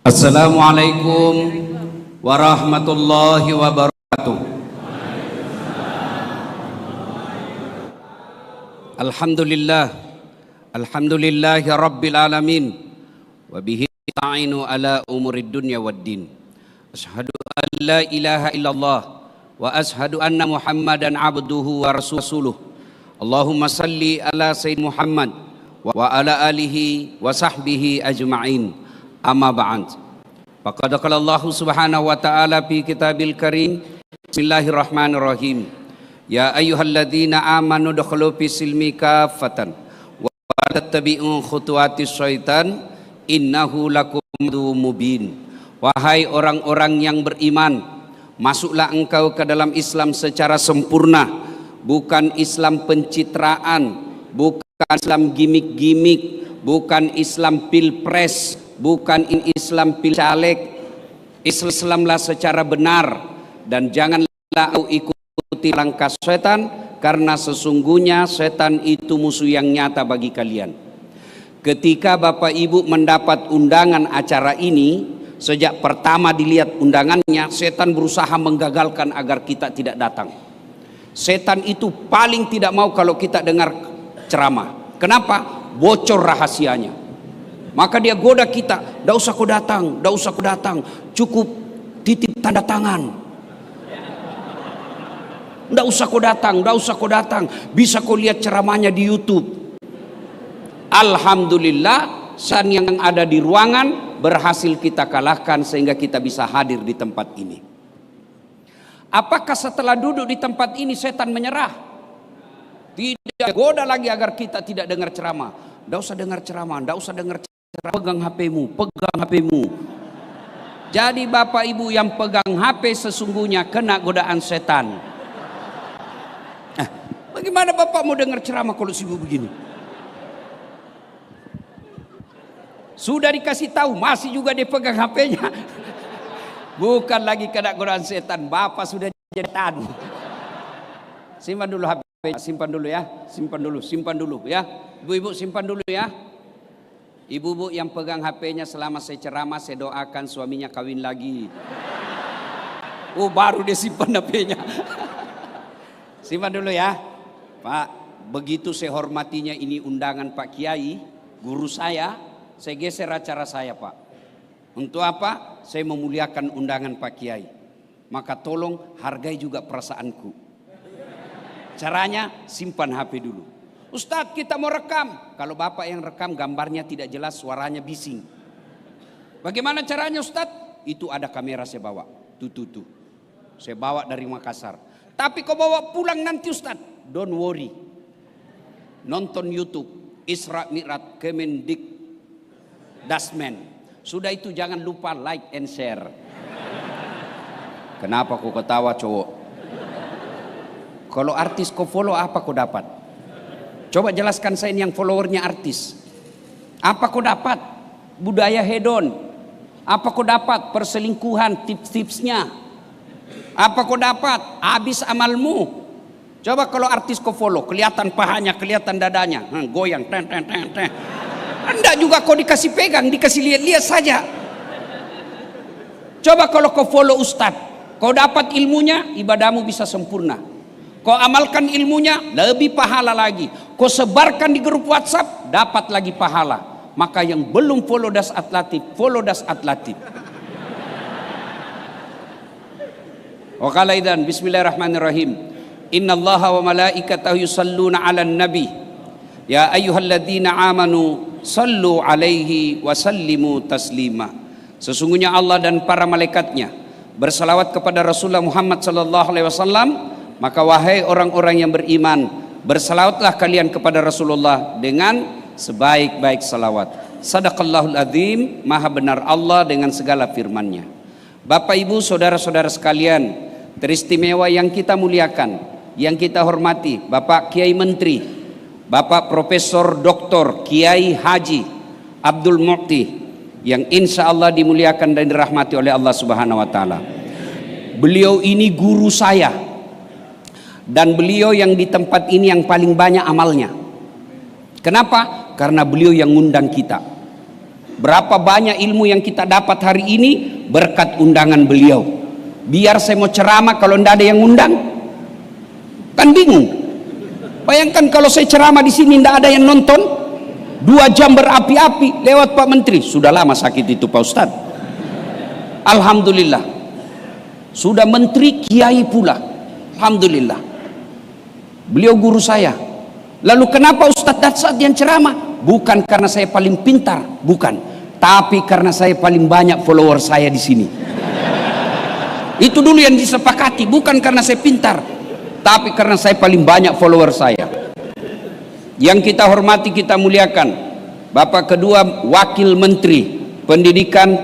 Assalamualaikum warahmatullahi wabarakatuh. Alhamdulillahi rabbil alamin, wa bihi nasta'inu ala umurid dunya waddin. Asyhadu an la ilaha illallah wa asyhadu anna Muhammadan abduhu wa rasuluh. Allahumma salli ala sayyid Muhammad wa ala alihi wa sahbihi ajma'in. Amma ba'd. Faqad qala Allah Subhanahu wa ta'ala fi kitabil karim. Bismillahirrahmanirrahim. Ya ayyuhalladzina amanu dukhulu fis silmi kaffatan wa tattabi'u khutuwatis syaitan innahu lakum aduwwum mubin. Wahai orang-orang yang beriman, masuklah engkau ke dalam Islam secara sempurna, bukan Islam pencitraan, bukan Islam gimik-gimik, bukan Islam pilpres, bukan Islam pil caleg. Islamlah secara benar, dan janganlah ikuti langkah setan, karena sesungguhnya setan itu musuh yang nyata bagi kalian. Ketika Bapak Ibu mendapat undangan acara ini, sejak pertama dilihat undangannya, setan berusaha menggagalkan agar kita tidak datang. Setan itu paling tidak mau kalau kita dengar ceramah. Kenapa? Bocor rahasianya. Maka dia goda kita, "Ndak usah kau datang, ndak usah kau datang, cukup titip tanda tangan. Ndak usah kau datang, ndak usah kau datang, bisa kau lihat ceramahnya di YouTube." Alhamdulillah, san yang ada di ruangan berhasil kita kalahkan sehingga kita bisa hadir di tempat ini. Apakah setelah duduk di tempat ini setan menyerah? Tidak, goda lagi agar kita tidak dengar ceramah. Ndak usah dengar ceramah, ndak usah dengar ceramah. Pegang HP-mu, pegang HP-mu. Jadi Bapak Ibu yang pegang HP sesungguhnya kena godaan setan. Bagaimana Bapak mau dengar ceramah kalau sibuk begini? Sudah dikasih tahu, masih juga dia pegang HP-nya. Bukan lagi kena godaan setan, Bapak sudah jadi setan. Simpan dulu HP, simpan dulu ya, simpan dulu ya. Ibu-ibu simpan dulu ya. Ibu-ibu yang pegang HP-nya selama saya ceramah, saya doakan suaminya kawin lagi. Oh, baru dia simpan HP-nya. Simpan dulu ya. Pak, begitu saya hormatinya ini undangan Pak Kiai, guru saya geser acara saya, Pak. Untuk apa? Saya memuliakan undangan Pak Kiai. Maka tolong hargai juga perasaanku. Caranya simpan HP dulu. Ustadz, kita mau rekam. Kalau Bapak yang rekam gambarnya tidak jelas, suaranya bising. Bagaimana caranya Ustadz? Itu ada kamera saya bawa. Tuh. Saya bawa dari Makassar. Tapi kau bawa pulang nanti Ustadz. Don't worry. Nonton YouTube. Isra Mi'raj Kemendik Dasmen. Sudah itu jangan lupa like and share. Kenapa kau ketawa cowok? Kalau artis kau follow apa kau dapat? Coba jelaskan saya ini yang followernya artis. Apa kau dapat? Budaya hedon. Apa kau dapat? Perselingkuhan, tips-tipsnya. Apa kau dapat? Habis amalmu. Coba kalau artis kau follow, kelihatan pahanya, kelihatan dadanya, goyang, ten. Anda juga kau dikasih pegang, dikasih lihat-lihat saja. Coba kalau kau follow Ustadz, kau dapat ilmunya, ibadahmu bisa sempurna. Kau amalkan ilmunya, lebih pahala lagi. Kau sebarkan di grup WhatsApp, dapat lagi pahala. Maka yang belum follow Dasat Latif, follow Dasat Latif. Wa qala idzan bismillahirrahmanirrahim. Innallaha wa malaikatahu yusalluna 'alan nabi. Ya ayyuhalladzina amanu sallu 'alaihi wa sallimu taslima. Sesungguhnya Allah dan para malaikatnya bersalawat kepada Rasulullah Muhammad sallallahu alaihi wasallam. Maka wahai orang-orang yang beriman, bersalawatlah kalian kepada Rasulullah dengan sebaik-baik salawat. Sadaqallahul azim, maha benar Allah dengan segala firman-Nya. Bapak Ibu saudara-saudara sekalian, teristimewa yang kita muliakan, yang kita hormati, Bapak Kiai Menteri, Bapak Profesor Dr. Kiai Haji Abdul Mu'ti, yang insya Allah dimuliakan dan dirahmati oleh Allah Subhanahu wa Ta'ala. Beliau ini guru saya. Dan beliau yang di tempat ini yang paling banyak amalnya. Kenapa? Karena beliau yang ngundang kita. Berapa banyak ilmu yang kita dapat hari ini berkat undangan beliau. Biar saya mau ceramah kalau tidak ada yang undang, kan bingung. Bayangkan kalau saya ceramah di sini tidak ada yang nonton, 2 jam berapi-api lewat Pak Menteri. Sudah lama sakit itu Pak Ustadz. Alhamdulillah, sudah menteri kiai pula. Alhamdulillah, beliau guru saya. Lalu kenapa Ustadz Datsat yang ceramah? Bukan karena saya paling pintar, bukan, tapi karena saya paling banyak follower saya di sini. Itu dulu yang disepakati, bukan karena saya pintar, tapi karena saya paling banyak follower saya. Yang kita hormati, kita muliakan Bapak kedua Wakil Menteri Pendidikan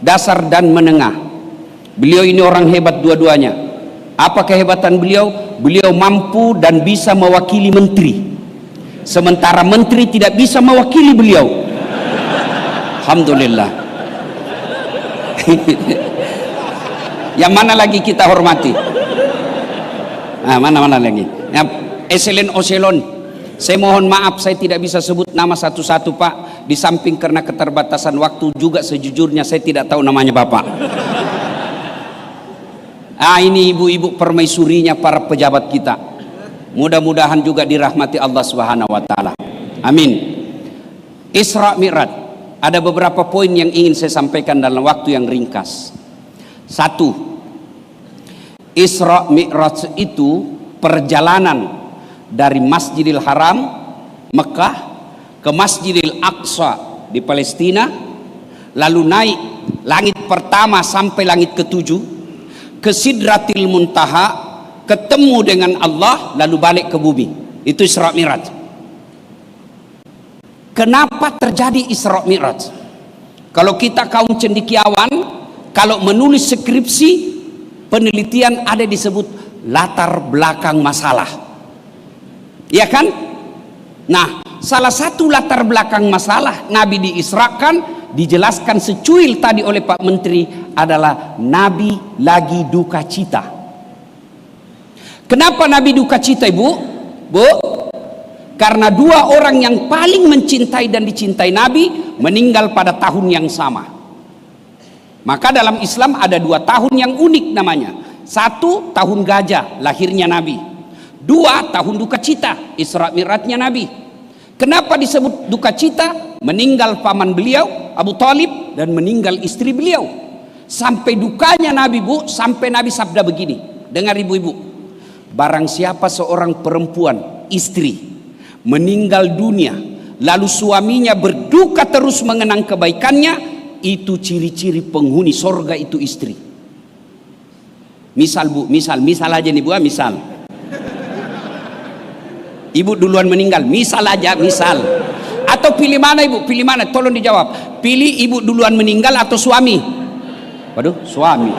Dasar dan Menengah. Beliau ini orang hebat dua-duanya. Apa kehebatan beliau? Beliau mampu dan bisa mewakili menteri, sementara menteri tidak bisa mewakili beliau. Alhamdulillah. Yang mana lagi kita hormati? Nah, mana lagi? Ya, Eselon Oselon. Saya mohon maaf, saya tidak bisa sebut nama satu-satu Pak. Di samping karena keterbatasan waktu juga, sejujurnya saya tidak tahu namanya Bapak. Ini ibu-ibu permaisurinya para pejabat kita. Mudah-mudahan juga dirahmati Allah Subhanahu wa taala. Amin. Isra Mi'raj. Ada beberapa poin yang ingin saya sampaikan dalam waktu yang ringkas. 1. Isra Mi'raj itu perjalanan dari Masjidil Haram Mekah ke Masjidil Aqsa di Palestina, lalu naik langit pertama sampai langit ke-7, ke Sidratil Muntaha, ketemu dengan Allah, lalu balik ke bumi. Itu Isra Mi'raj. Kenapa terjadi Isra Mi'raj? Kalau kita kaum cendekiawan, kalau menulis skripsi, penelitian ada disebut latar belakang masalah, ya kan? Nah, salah satu latar belakang masalah Nabi diisrakan, dijelaskan secuil tadi oleh Pak Menteri, adalah Nabi lagi duka cita. Kenapa Nabi duka cita, Ibu? Bu? Karena 2 orang yang paling mencintai dan dicintai Nabi meninggal pada tahun yang sama. Maka dalam Islam ada 2 tahun yang unik namanya. 1 tahun gajah, lahirnya Nabi. 2 tahun duka cita, Isra Mi'rajnya Nabi. Kenapa disebut duka cita? Meninggal paman beliau Abu Talib dan meninggal istri beliau. Sampai dukanya Nabi, Bu, sampai Nabi sabda begini. Dengar ibu-ibu, barang siapa seorang perempuan, istri, meninggal dunia, lalu suaminya berduka terus mengenang kebaikannya, itu ciri-ciri penghuni sorga itu istri. Misal Bu, misal aja nih Bu, misal ibu duluan meninggal, misal aja, misal. Atau pilih mana Ibu? Pilih mana? Tolong dijawab. Pilih ibu duluan meninggal atau suami? Waduh, suami.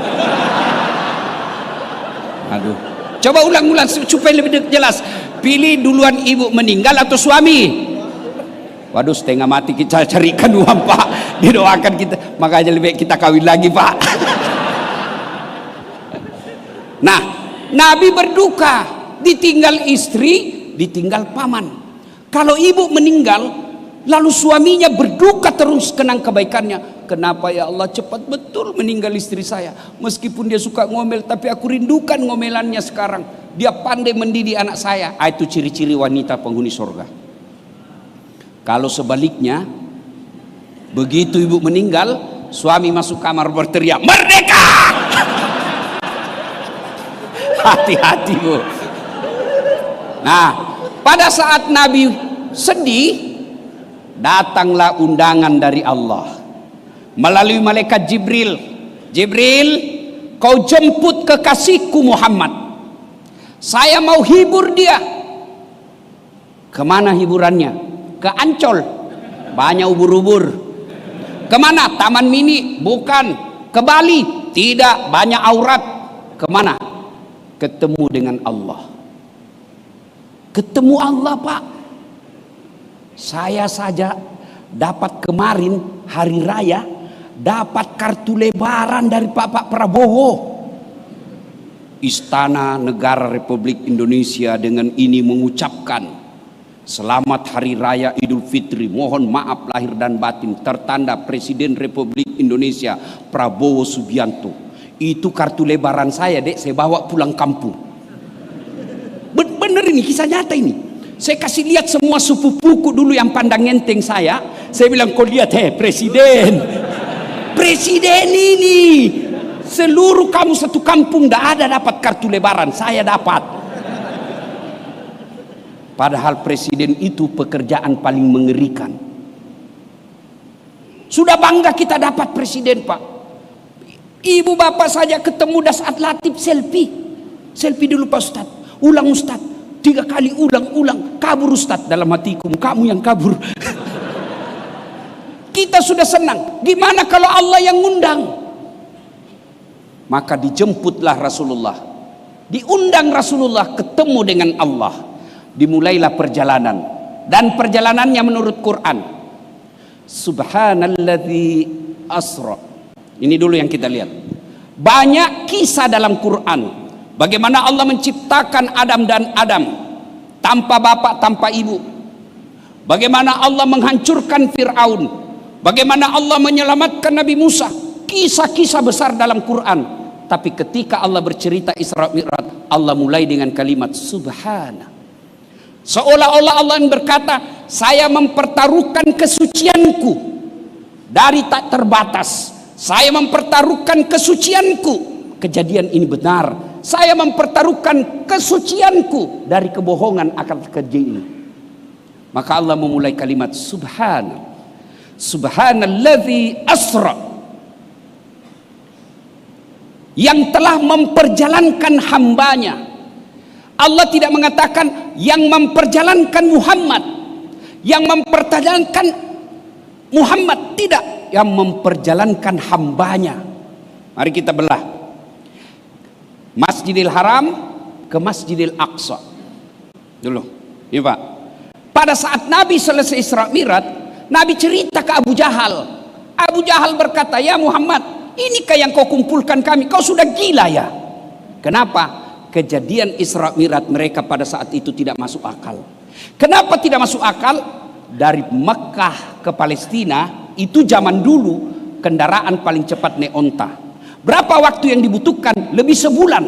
Aduh. Coba ulang-ulang supaya lebih jelas. Pilih duluan ibu meninggal atau suami? Waduh, setengah mati kita carikan uang Pak. Didoakan kita. Makanya lebih kita kawin lagi Pak. Nah, Nabi berduka, ditinggal istri, ditinggal paman. Kalau ibu meninggal, lalu suaminya berduka terus kenang kebaikannya. Kenapa ya Allah cepat betul meninggal istri saya? Meskipun dia suka ngomel, tapi aku rindukan ngomelannya sekarang. Dia pandai mendidik anak saya. Itu ciri-ciri wanita penghuni surga. Kalau sebaliknya, begitu ibu meninggal, suami masuk kamar berteriak, "Merdeka!" Hati-hati Bu. Nah, pada saat Nabi sedih, datanglah undangan dari Allah melalui malaikat Jibril. Jibril, kau jemput kekasihku Muhammad. Saya mau hibur dia. Kemana hiburannya? Ke Ancol, banyak ubur-ubur. Kemana? Taman Mini? Bukan. Ke Bali? Tidak, banyak aurat. Kemana? Ketemu dengan Allah. Ketemu Allah Pak. Saya saja dapat kemarin hari raya, dapat kartu lebaran dari Pak Prabowo. Istana Negara Republik Indonesia dengan ini mengucapkan, Selamat Hari Raya Idul Fitri, mohon maaf lahir dan batin, tertanda Presiden Republik Indonesia Prabowo Subianto. Itu kartu lebaran saya, dek, saya bawa pulang kampung. Bener ini, kisah nyata ini. Saya kasih lihat semua sepupuku dulu yang pandang enteng saya bilang, kau lihat presiden, presiden ini, seluruh kamu satu kampung tidak ada dapat kartu lebaran, saya dapat. Padahal presiden itu pekerjaan paling mengerikan. Sudah bangga kita dapat presiden, Pak. Ibu bapak saja ketemu Dasat Latif selfie. Selfie dulu Pak Ustadz. Ulang Ustadz. 3 kali ulang. Kabur Ustadz, dalam hatiku. Kamu yang kabur. Kita sudah senang. Gimana kalau Allah yang ngundang? Maka dijemputlah Rasulullah. Diundang Rasulullah ketemu dengan Allah. Dimulailah perjalanan, dan perjalanannya menurut Quran. Subhanalladzi asra. Ini dulu yang kita lihat. Banyak kisah dalam Quran bagaimana Allah menciptakan Adam tanpa bapak, tanpa ibu. Bagaimana Allah menghancurkan Fir'aun. Bagaimana Allah menyelamatkan Nabi Musa. Kisah-kisah besar dalam Quran. Tapi ketika Allah bercerita Isra Mi'raj, Allah mulai dengan kalimat Subhana. Seolah-olah Allah yang berkata, saya mempertaruhkan kesucianku dari tak terbatas. Saya mempertaruhkan kesucianku. Kejadian ini benar. Saya mempertaruhkan kesucianku dari kebohongan akan kejadian ini. Maka Allah memulai kalimat Subhana. Subhanalladzi asra. Yang telah memperjalankan hambanya. Allah tidak mengatakan yang memperjalankan Muhammad, yang memperjalankan Muhammad, tidak, yang memperjalankan hambanya. Mari kita belah Masjidil Haram ke Masjidil Aqsa dulu. Ini Pak, pada saat Nabi selesai Isra Mi'raj, Nabi cerita ke Abu Jahal. Abu Jahal berkata, ya Muhammad, inikah yang kau kumpulkan kami? Kau sudah gila ya? Kenapa? Kejadian Isra Mi'raj mereka pada saat itu tidak masuk akal. Kenapa tidak masuk akal? Dari Mekah ke Palestina itu zaman dulu kendaraan paling cepat naik onta. Berapa waktu yang dibutuhkan? Lebih sebulan.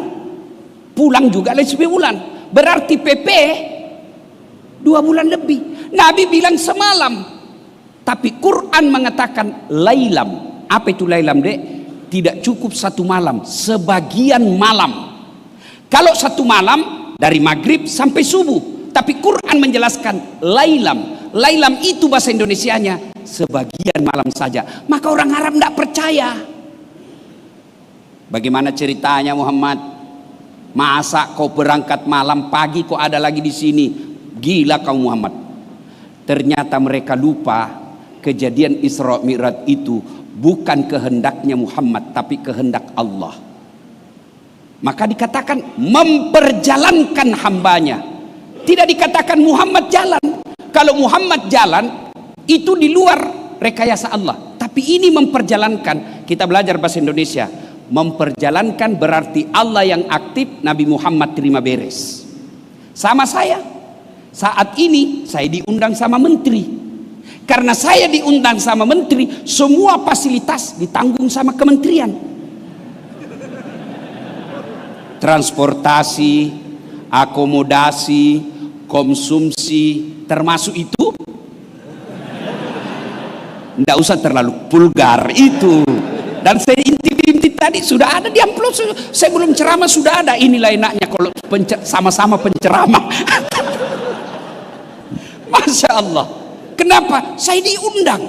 Pulang juga lebih sebulan. Berarti PP 2 bulan lebih. Nabi bilang semalam. Tapi Quran mengatakan lailam. Apa itu lailam, dek? Tidak cukup 1 malam, sebagian malam. Kalau 1 malam dari maghrib sampai subuh. Tapi Quran menjelaskan lailam. Lailam itu bahasa Indonesianya sebagian malam saja. Maka orang Arab tidak percaya. Bagaimana ceritanya Muhammad? Masa kau berangkat malam, pagi kau ada lagi di sini? Gila kau Muhammad. Ternyata mereka lupa kejadian Isra Mi'raj itu bukan kehendaknya Muhammad, tapi kehendak Allah. Maka dikatakan memperjalankan hambanya. Tidak dikatakan Muhammad jalan. Kalau Muhammad jalan itu di luar rekayasa Allah. Tapi ini memperjalankan. Kita belajar bahasa Indonesia. Memperjalankan berarti Allah yang aktif, Nabi Muhammad terima beres. Sama saya. Saat ini saya diundang sama menteri. Karena saya diundang sama menteri, semua fasilitas ditanggung sama kementerian. Transportasi, akomodasi, konsumsi, termasuk itu. Tidak usah terlalu vulgar itu. Dan saya intip-intip tadi sudah ada di amplop. Saya belum ceramah sudah ada. Inilah enaknya kalau sama-sama penceramah. Masya Allah. Kenapa? Saya diundang.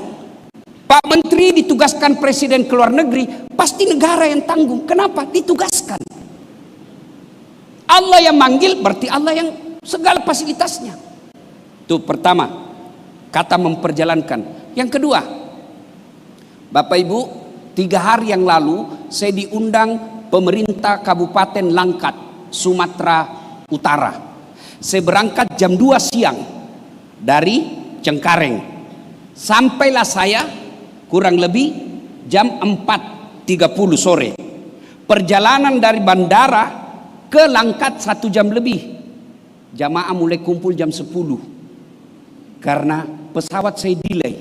Pak Menteri ditugaskan presiden ke luar negeri, pasti negara yang tanggung. Kenapa? Ditugaskan. Allah yang manggil berarti Allah yang segala fasilitasnya. Itu pertama, kata memperjalankan. Yang kedua, Bapak Ibu, 3 hari yang lalu saya diundang pemerintah Kabupaten Langkat, Sumatera Utara. Saya berangkat jam 2 siang dari Cengkareng. Sampailah saya kurang lebih jam 4.30 sore. Perjalanan dari bandara ke Langkat 1 jam lebih. Jamaah mulai kumpul jam 10. Karena pesawat saya delay.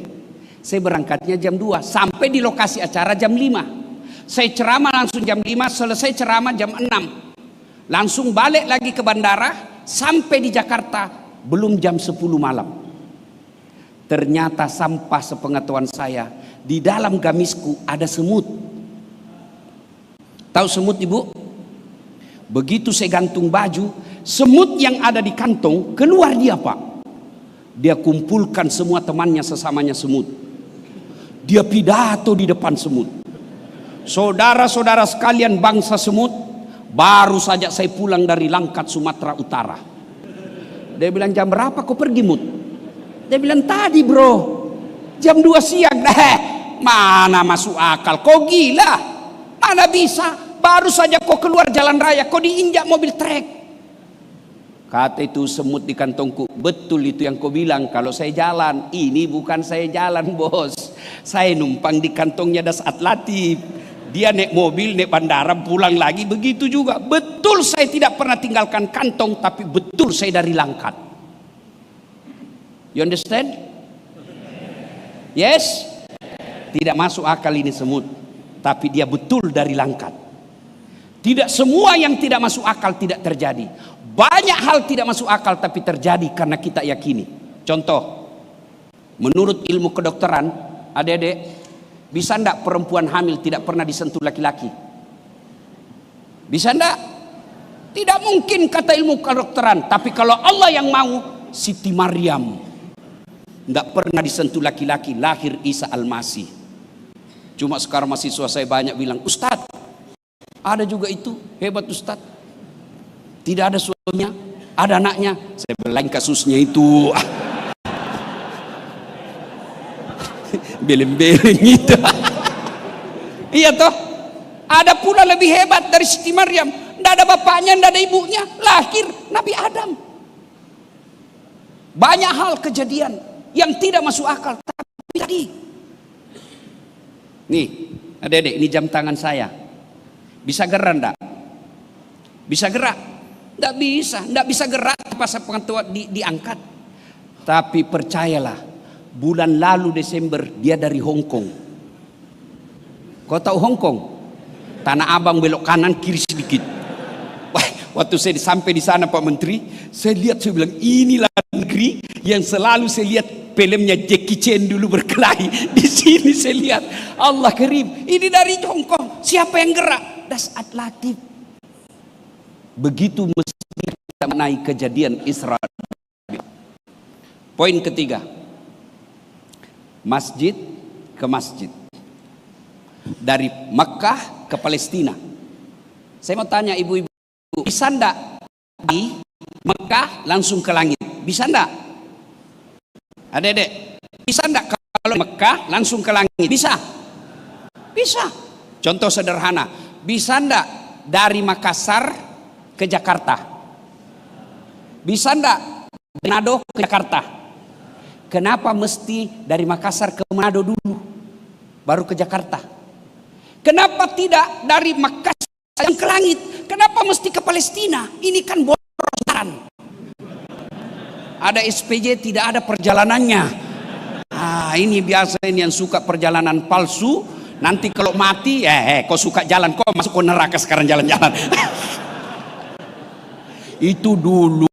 Saya berangkatnya jam 2, sampai di lokasi acara jam 5. Saya ceramah langsung jam 5, selesai ceramah jam 6. Langsung balik lagi ke bandara, sampai di Jakarta belum jam 10 malam. Ternyata sampah sepengetahuan saya, di dalam gamisku ada semut. Tahu semut, Ibu? Begitu saya gantung baju, semut yang ada di kantong keluar dia, Pak. Dia kumpulkan semua temannya sesamanya semut. Dia pidato di depan semut. Saudara-saudara sekalian bangsa semut, baru saja saya pulang dari Langkat, Sumatera Utara. Dia bilang, jam berapa kau pergi, Mut? Dia bilang, tadi bro, jam 2 siang. Mana masuk akal, kau gila. Mana bisa, baru saja kau keluar jalan raya, kau diinjak mobil trek. Kata itu semut di kantongku, betul itu yang kau bilang, kalau saya jalan. Ini bukan saya jalan, bos. Saya numpang di kantongnya Das Atlatif. Dia naik mobil, naik bandara, pulang lagi, begitu juga. Betul saya tidak pernah tinggalkan kantong, tapi betul saya dari Langkat. You understand? Yes? Tidak masuk akal ini semut, tapi dia betul dari Langkat. Tidak semua yang tidak masuk akal tidak terjadi. Banyak hal tidak masuk akal tapi terjadi karena kita yakini. Contoh, menurut ilmu kedokteran, adik-adik, bisa enggak perempuan hamil tidak pernah disentuh laki-laki? Bisa enggak? Tidak mungkin kata ilmu kedokteran. Tapi kalau Allah yang mau, Siti Maryam enggak pernah disentuh laki-laki, lahir Isa Al-Masih. Cuma sekarang mahasiswa saya banyak bilang, Ustadz, ada juga itu, hebat Ustadz. Tidak ada suaminya, ada anaknya. Saya bilang kasusnya itu beleng-beleng itu. Iya toh, ada pula lebih hebat dari Siti Maryam. Tidak ada bapaknya, tidak ada ibunya, lahir Nabi Adam. Banyak hal kejadian yang tidak masuk akal tapi tadi. Nih, adik-adik, ini jam tangan saya. Bisa gerak enggak? Bisa gerak? Tidak bisa gerak pas pengetahuan diangkat. Tapi percayalah, bulan lalu Desember dia dari Hong Kong. Kau tahu Hong Kong? Tanah Abang belok kanan kiri sedikit. Wah, waktu saya sampai di sana Pak Menteri, saya lihat, saya bilang inilah negeri yang selalu saya lihat filmnya Jackie Chan dulu berkelahi. Di sini saya lihat Allah Karim, ini dari Hong Kong. Siapa yang gerak? Das Atlatif. Begitu mesti kita mengenai kejadian Isra. Poin ketiga, masjid ke masjid, dari Mekah ke Palestina. Saya mau tanya ibu-ibu, bisa enggak di Mekah langsung ke langit? Bisa enggak? Adik-adik, bisa enggak kalau Mekah langsung ke langit? Bisa? Bisa. Contoh sederhana, bisa enggak dari Makassar ke Jakarta? Bisa enggak dari Manado ke Jakarta? Kenapa mesti dari Makassar ke Manado dulu baru ke Jakarta? Kenapa tidak dari Makassar ke langit? Kenapa mesti ke Palestina? Ini kan borosan. Ada SPJ, tidak ada perjalanannya. Ini biasa, ini yang suka perjalanan palsu. Nanti kalau mati, kau suka jalan, kau masuk ke neraka sekarang jalan-jalan. Itu dulu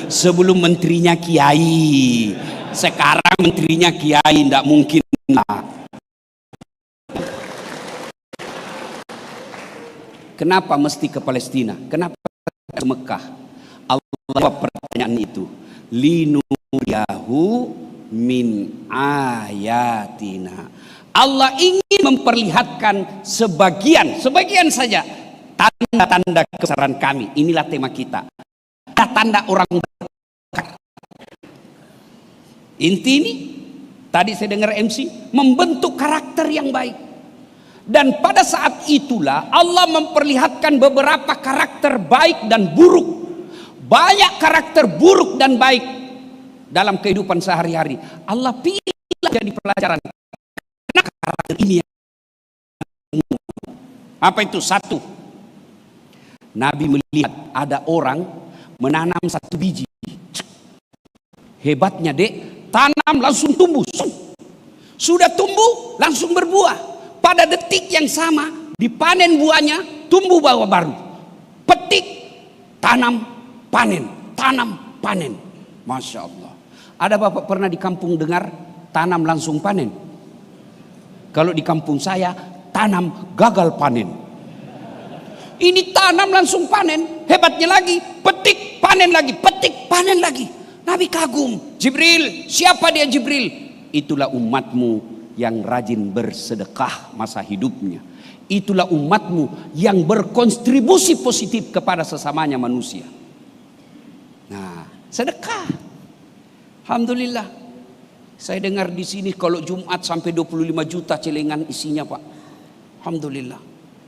sebelum menterinya kiai. Sekarang menterinya kiai, tidak mungkin lah. Kenapa mesti ke Palestina? Kenapa ke Mekah? Allah jawab pertanyaan itu. Linuriyahu min ayatina. Allah ingin memperlihatkan sebagian saja tanda-tanda kebesaran kami. Inilah tema kita. Tanda orang berkah. Inti ini, tadi saya dengar MC, membentuk karakter yang baik. Dan pada saat itulah Allah memperlihatkan beberapa karakter baik dan buruk. Banyak karakter buruk dan baik dalam kehidupan sehari-hari. Allah pilih jadi pelajaran. Karena karakter ini apa itu? Satu, Nabi melihat ada orang menanam satu biji. Hebatnya dek, tanam langsung tumbuh. Sudah tumbuh langsung berbuah. Pada detik yang sama dipanen buahnya, tumbuh buah baru. Petik, tanam, panen, tanam, panen. Masya Allah. Ada bapak pernah di kampung dengar tanam langsung panen? Kalau di kampung saya tanam gagal panen. Ini tanam langsung panen. Hebatnya lagi, petik panen lagi, petik panen lagi. Nabi kagum. Jibril, siapa dia Jibril? Itulah umatmu yang rajin bersedekah masa hidupnya. Itulah umatmu yang berkontribusi positif kepada sesamanya manusia. Nah, sedekah. Alhamdulillah. Saya dengar di sini kalau Jumat sampai 25 juta celengan isinya, Pak. Alhamdulillah.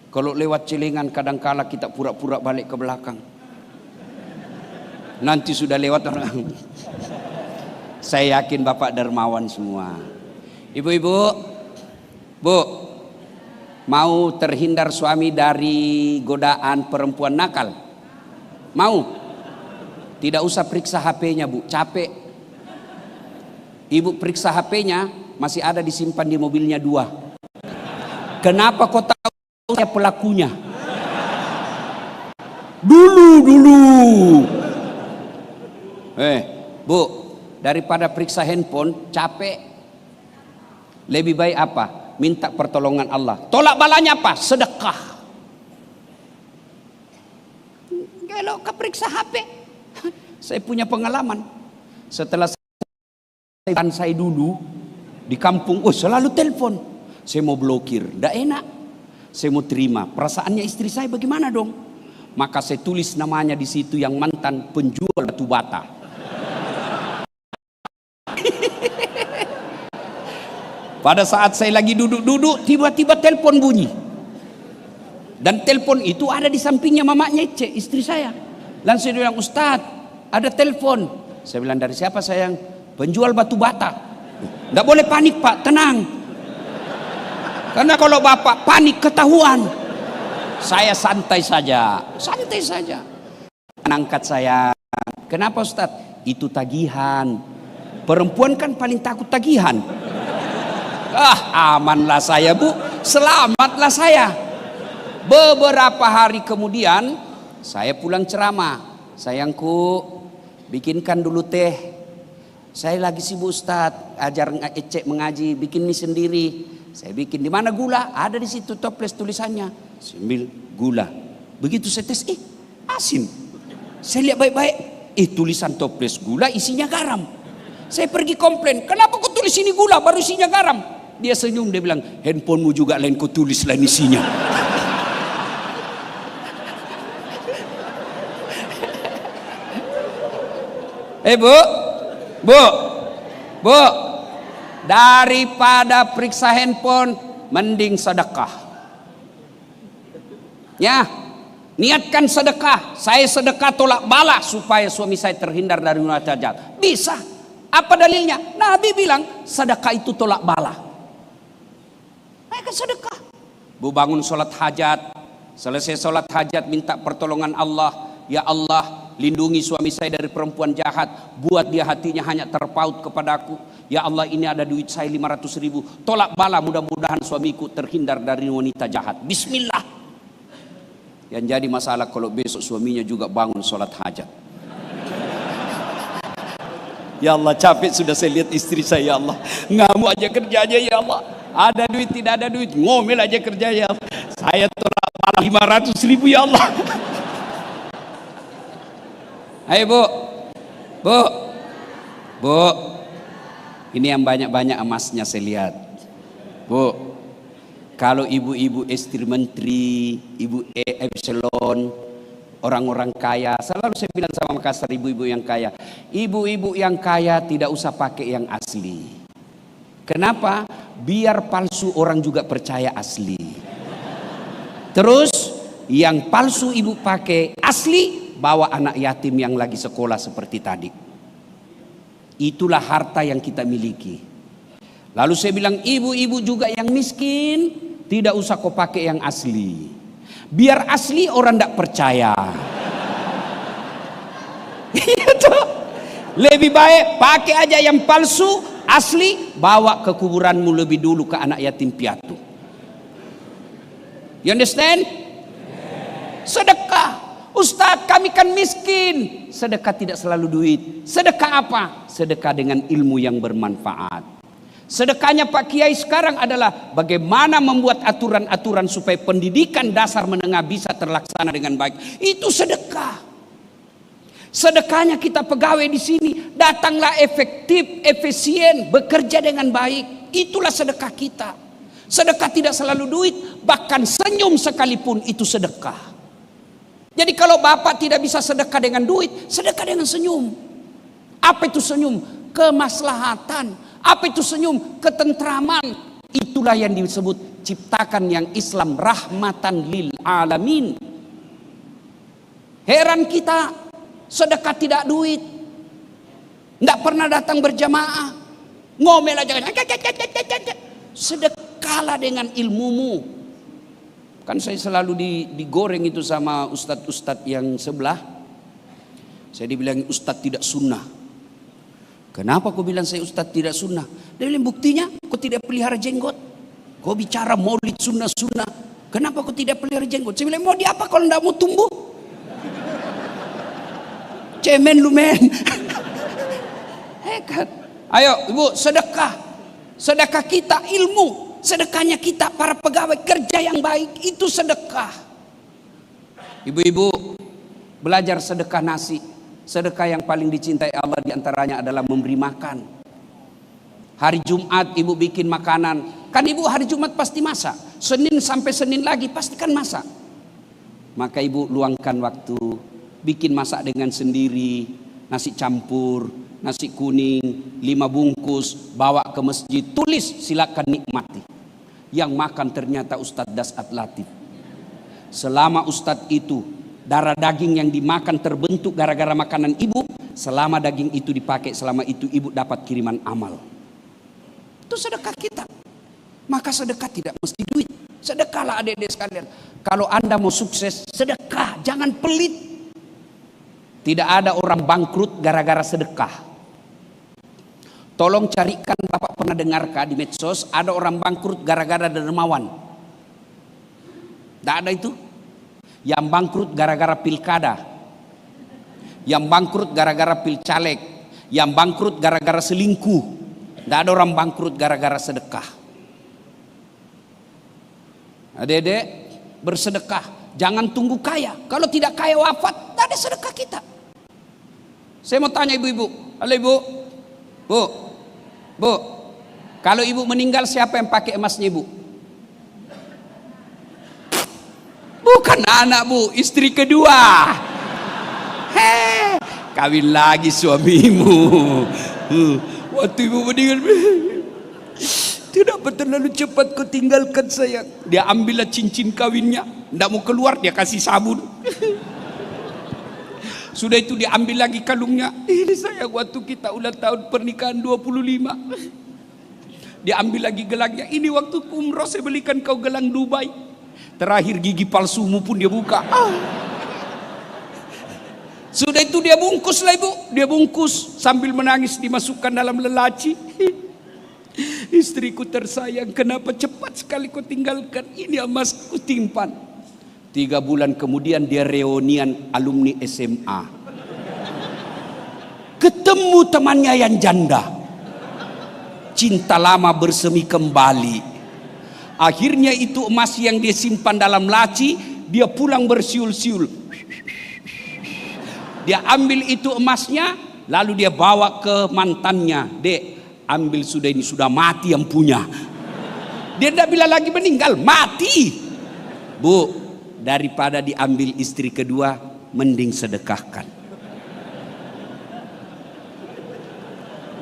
Kalau lewat celengan kadangkala kita pura-pura balik ke belakang. Nanti sudah lewat orang. Saya yakin Bapak dermawan semua. Ibu-ibu, Bu, mau terhindar suami dari godaan perempuan nakal? Mau? Tidak usah periksa HP-nya, Bu, capek. Ibu periksa HP-nya, masih ada disimpan di mobilnya 2. Kenapa kau tahu saya pelakunya? Dulu. Bu, daripada periksa handphone capek, lebih baik apa? Minta pertolongan Allah. Tolak balanya apa? Sedekah. Kalau kau periksa HP, saya punya pengalaman. Setelah saya dulu di kampung, selalu telepon. Saya mau blokir, tidak enak. Saya mau terima. Perasaannya istri saya bagaimana dong? Maka saya tulis namanya di situ yang mantan penjual batu bata. Pada saat saya lagi duduk-duduk, tiba-tiba telepon bunyi. Dan telepon itu ada di sampingnya mamanya Ece, istri saya. Langsung dia bilang, Ustadz, ada telepon. Saya bilang, dari siapa sayang? Penjual batu bata. Tidak boleh panik Pak, tenang. Karena kalau Bapak panik ketahuan. Saya santai saja. Angkat saya. Kenapa Ustadz? Itu tagihan. Perempuan kan paling takut tagihan. Amanlah saya Bu, selamatlah saya. Beberapa hari kemudian saya pulang ceramah. Sayangku, bikinkan dulu teh. Saya lagi sibuk Ustadz, ajar Ecek mengaji, bikin mie sendiri. Saya bikin, di mana gula? Ada di situ toples tulisannya. Sambil gula. Begitu saya tes, asin. Saya lihat baik-baik, tulisan toples gula isinya garam. Saya pergi komplain, kenapa kau tulis ini gula baru isinya garam? Dia senyum, dia bilang, handphonemu juga lain kau tulis lain isinya. Bu, daripada periksa handphone, mending sedekah. Ya, niatkan sedekah. Saya sedekah tolak bala supaya suami saya terhindar dari neraka jahat. Bisa. Apa dalilnya? Nabi bilang sedekah itu tolak bala. Mereka sedekah. Bu bangun sholat hajat. Selesai sholat hajat minta pertolongan Allah. Ya Allah, lindungi suami saya dari perempuan jahat. Buat dia hatinya hanya terpaut kepadaku. Ya Allah, ini ada duit saya 500.000. Tolak bala, mudah-mudahan suamiku terhindar dari wanita jahat. Bismillah. Yang jadi masalah kalau besok suaminya juga bangun sholat hajat. Ya Allah, capek sudah saya lihat istri saya. Ya Allah, ngamuk aja kerjanya. Ya Allah, ada duit tidak ada duit, ngomel aja kerja. Ya Allah, saya tolak bala 500.000. Ya Allah. Ayo Bu, ini yang banyak-banyak emasnya saya lihat. Bu, kalau ibu-ibu istri menteri, ibu epsilon, orang-orang kaya, selalu saya bilang sama Makassar, ibu-ibu yang kaya, ibu-ibu yang kaya tidak usah pakai yang asli. Kenapa? Biar palsu orang juga percaya asli. Terus yang palsu ibu pakai asli, bawa anak yatim yang lagi sekolah seperti tadi. Itulah harta yang kita miliki. Lalu saya bilang, ibu-ibu juga yang miskin, tidak usah kau pakai yang asli. Biar asli orang tidak percaya. Lebih baik pakai aja yang palsu, asli bawa ke kuburanmu lebih dulu ke anak yatim piatu. You understand? Sedekah. Ustaz, kami kan miskin. Sedekah tidak selalu duit. Sedekah apa? Sedekah dengan ilmu yang bermanfaat. Sedekahnya Pak Kiai sekarang adalah bagaimana membuat aturan-aturan supaya pendidikan dasar menengah bisa terlaksana dengan baik. Itu sedekah. Sedekahnya kita pegawai di sini, datanglah efektif, efisien, bekerja dengan baik. Itulah sedekah kita. Sedekah tidak selalu duit, bahkan senyum sekalipun itu sedekah. Jadi kalau Bapak tidak bisa sedekah dengan duit, sedekah dengan senyum. Apa itu senyum? Kemaslahatan. Apa itu senyum? Ketentraman. Itulah yang disebut ciptakan yang Islam rahmatan lil alamin. Heran kita, sedekah tidak duit, tidak pernah datang berjamaah, ngomel aja. Sedekahlah dengan ilmumu. Kan saya selalu digoreng itu sama ustadz-ustadz yang sebelah. Saya dibilang ustadz tidak sunnah. Kenapa kau bilang saya ustadz tidak sunnah? Dia bilang buktinya kau tidak pelihara jenggot. Kau bicara maulid sunnah-sunnah. Kenapa kau tidak pelihara jenggot? Saya bilang mau di apa kalau tidak mau tumbuh? Cemen lu men. Hebat. Ayo ibu, sedekah. Sedekah kita ilmu. Sedekahnya kita para pegawai kerja yang baik. Itu sedekah. Ibu-ibu belajar sedekah nasi. Sedekah yang paling dicintai Allah diantaranya adalah memberi makan. Hari Jumat ibu bikin makanan. Kan ibu hari Jumat pasti masak. Senin sampai Senin lagi pasti kan masak. Maka ibu luangkan waktu. Bikin masak dengan sendiri. Nasi campur, nasi kuning, 5 bungkus. Bawa ke masjid. Tulis silakan nikmati. Yang makan ternyata Ustadz Dasat Latif. Selama Ustadz itu darah daging yang dimakan terbentuk gara-gara makanan ibu. Selama daging itu dipakai, selama itu ibu dapat kiriman amal. Itu sedekah kita. Maka sedekah tidak mesti duit. Sedekahlah adik-adik sekalian. Kalau Anda mau sukses, sedekah. Jangan pelit. Tidak ada orang bangkrut gara-gara sedekah. Tolong carikan, Bapak pernah dengarkah di medsos ada orang bangkrut gara-gara dermawan? Tidak ada itu. Yang bangkrut gara-gara pilkada, yang bangkrut gara-gara pilcaleg, yang bangkrut gara-gara selingkuh. Tidak ada orang bangkrut gara-gara sedekah. Adik-adik bersedekah, jangan tunggu kaya. Kalau tidak kaya wafat, tidak ada sedekah kita. Saya mau tanya ibu-ibu, halo ibu, bu, kalau ibu meninggal siapa yang pakai emasnya ibu? Bukan anak bu, istri kedua. Kawin lagi suamimu. Waktu ibu meninggal, tidak terlalu cepat kau tinggalkan saya. Dia ambillah cincin kawinnya, tidak mau keluar, dia kasih sabun. Sudah itu diambil lagi kalungnya. Ini saya waktu kita ulang tahun pernikahan 25. Diambil lagi gelangnya. Ini waktu umroh saya belikan kau gelang Dubai. Terakhir gigi palsumu pun dia buka. Sudah itu dia bungkus lah ibu. Dia bungkus sambil menangis dimasukkan dalam lelaci. Istriku tersayang, kenapa cepat sekali kau tinggalkan? Ini emasku timpan. 3 bulan kemudian dia reunian alumni SMA. Ketemu temannya yang janda. Cinta lama bersemi kembali. Akhirnya itu emas yang dia simpan dalam laci, dia pulang bersiul-siul. Dia ambil itu emasnya, lalu dia bawa ke mantannya. Dek, ambil sudah, ini sudah mati yang punya. Dia tidak bilang lagi meninggal, mati. Bu, daripada diambil istri kedua, mending sedekahkan.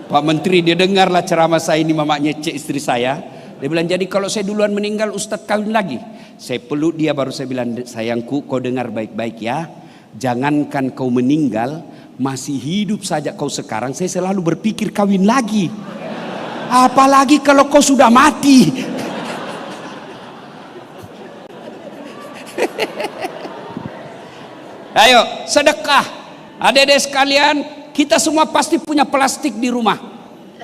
Pak Menteri dia dengarlah ceramah saya ini, mamanya cek istri saya. Dia bilang, jadi kalau saya duluan meninggal Ustadz kawin lagi. Saya peluk dia, baru saya bilang, sayangku kau dengar baik-baik ya. Jangankan kau meninggal, masih hidup saja kau sekarang, saya selalu berpikir kawin lagi. Apalagi kalau kau sudah mati. Ayo sedekah. Adik-adik sekalian, kita semua pasti punya plastik di rumah.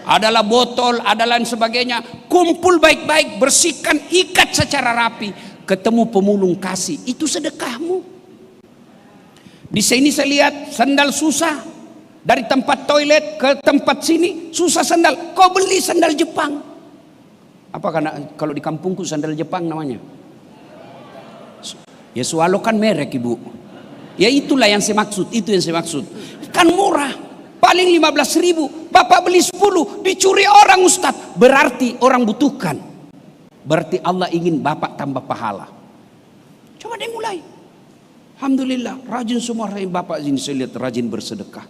Adalah botol, ada lain sebagainya. Kumpul baik-baik, bersihkan, ikat secara rapi. Ketemu pemulung kasih, itu sedekahmu. Di sini saya lihat sandal susah. Dari tempat toilet ke tempat sini susah sandal. Kau beli sandal Jepang. Apa karena kalau di kampungku sandal Jepang namanya? Ya Swallow kan merek ibu. Ya itulah yang saya maksud, itu yang saya maksud. Kan murah, paling 15.000. Bapak beli 10, dicuri orang Ustadz. Berarti orang butuhkan. Berarti Allah ingin bapak tambah pahala. Coba deh mulai. Alhamdulillah, rajin semua bapak ini saya lihat rajin bersedekah.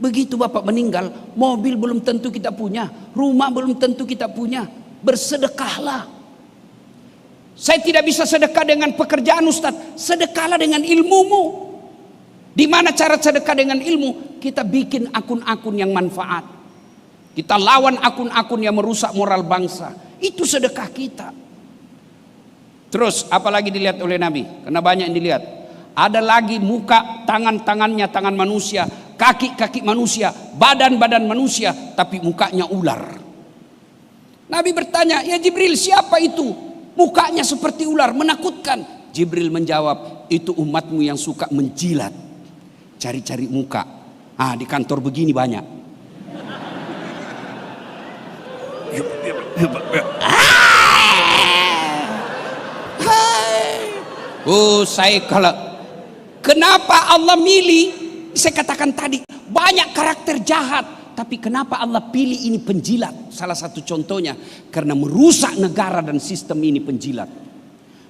Begitu bapak meninggal, mobil belum tentu kita punya, rumah belum tentu kita punya. Bersedekahlah. Saya tidak bisa sedekah dengan pekerjaan Ustadz, sedekahlah dengan ilmumu. Di mana cara sedekah dengan ilmu? Kita bikin akun-akun yang manfaat. Kita lawan akun-akun yang merusak moral bangsa. Itu sedekah kita. Terus apalagi dilihat oleh Nabi? Karena banyak yang dilihat. Ada lagi muka, tangan-tangannya tangan manusia, kaki-kaki manusia, badan-badan manusia, tapi mukanya ular. Nabi bertanya, ya Jibril, siapa itu? Mukanya seperti ular, menakutkan. Jibril menjawab, itu umatmu yang suka menjilat, cari-cari muka. Ah, di kantor begini banyak. Oh, saya kalau kenapa Allah milih? Saya katakan tadi banyak karakter jahat. Tapi kenapa Allah pilih ini penjilat? Salah satu contohnya karena merusak negara dan sistem ini penjilat.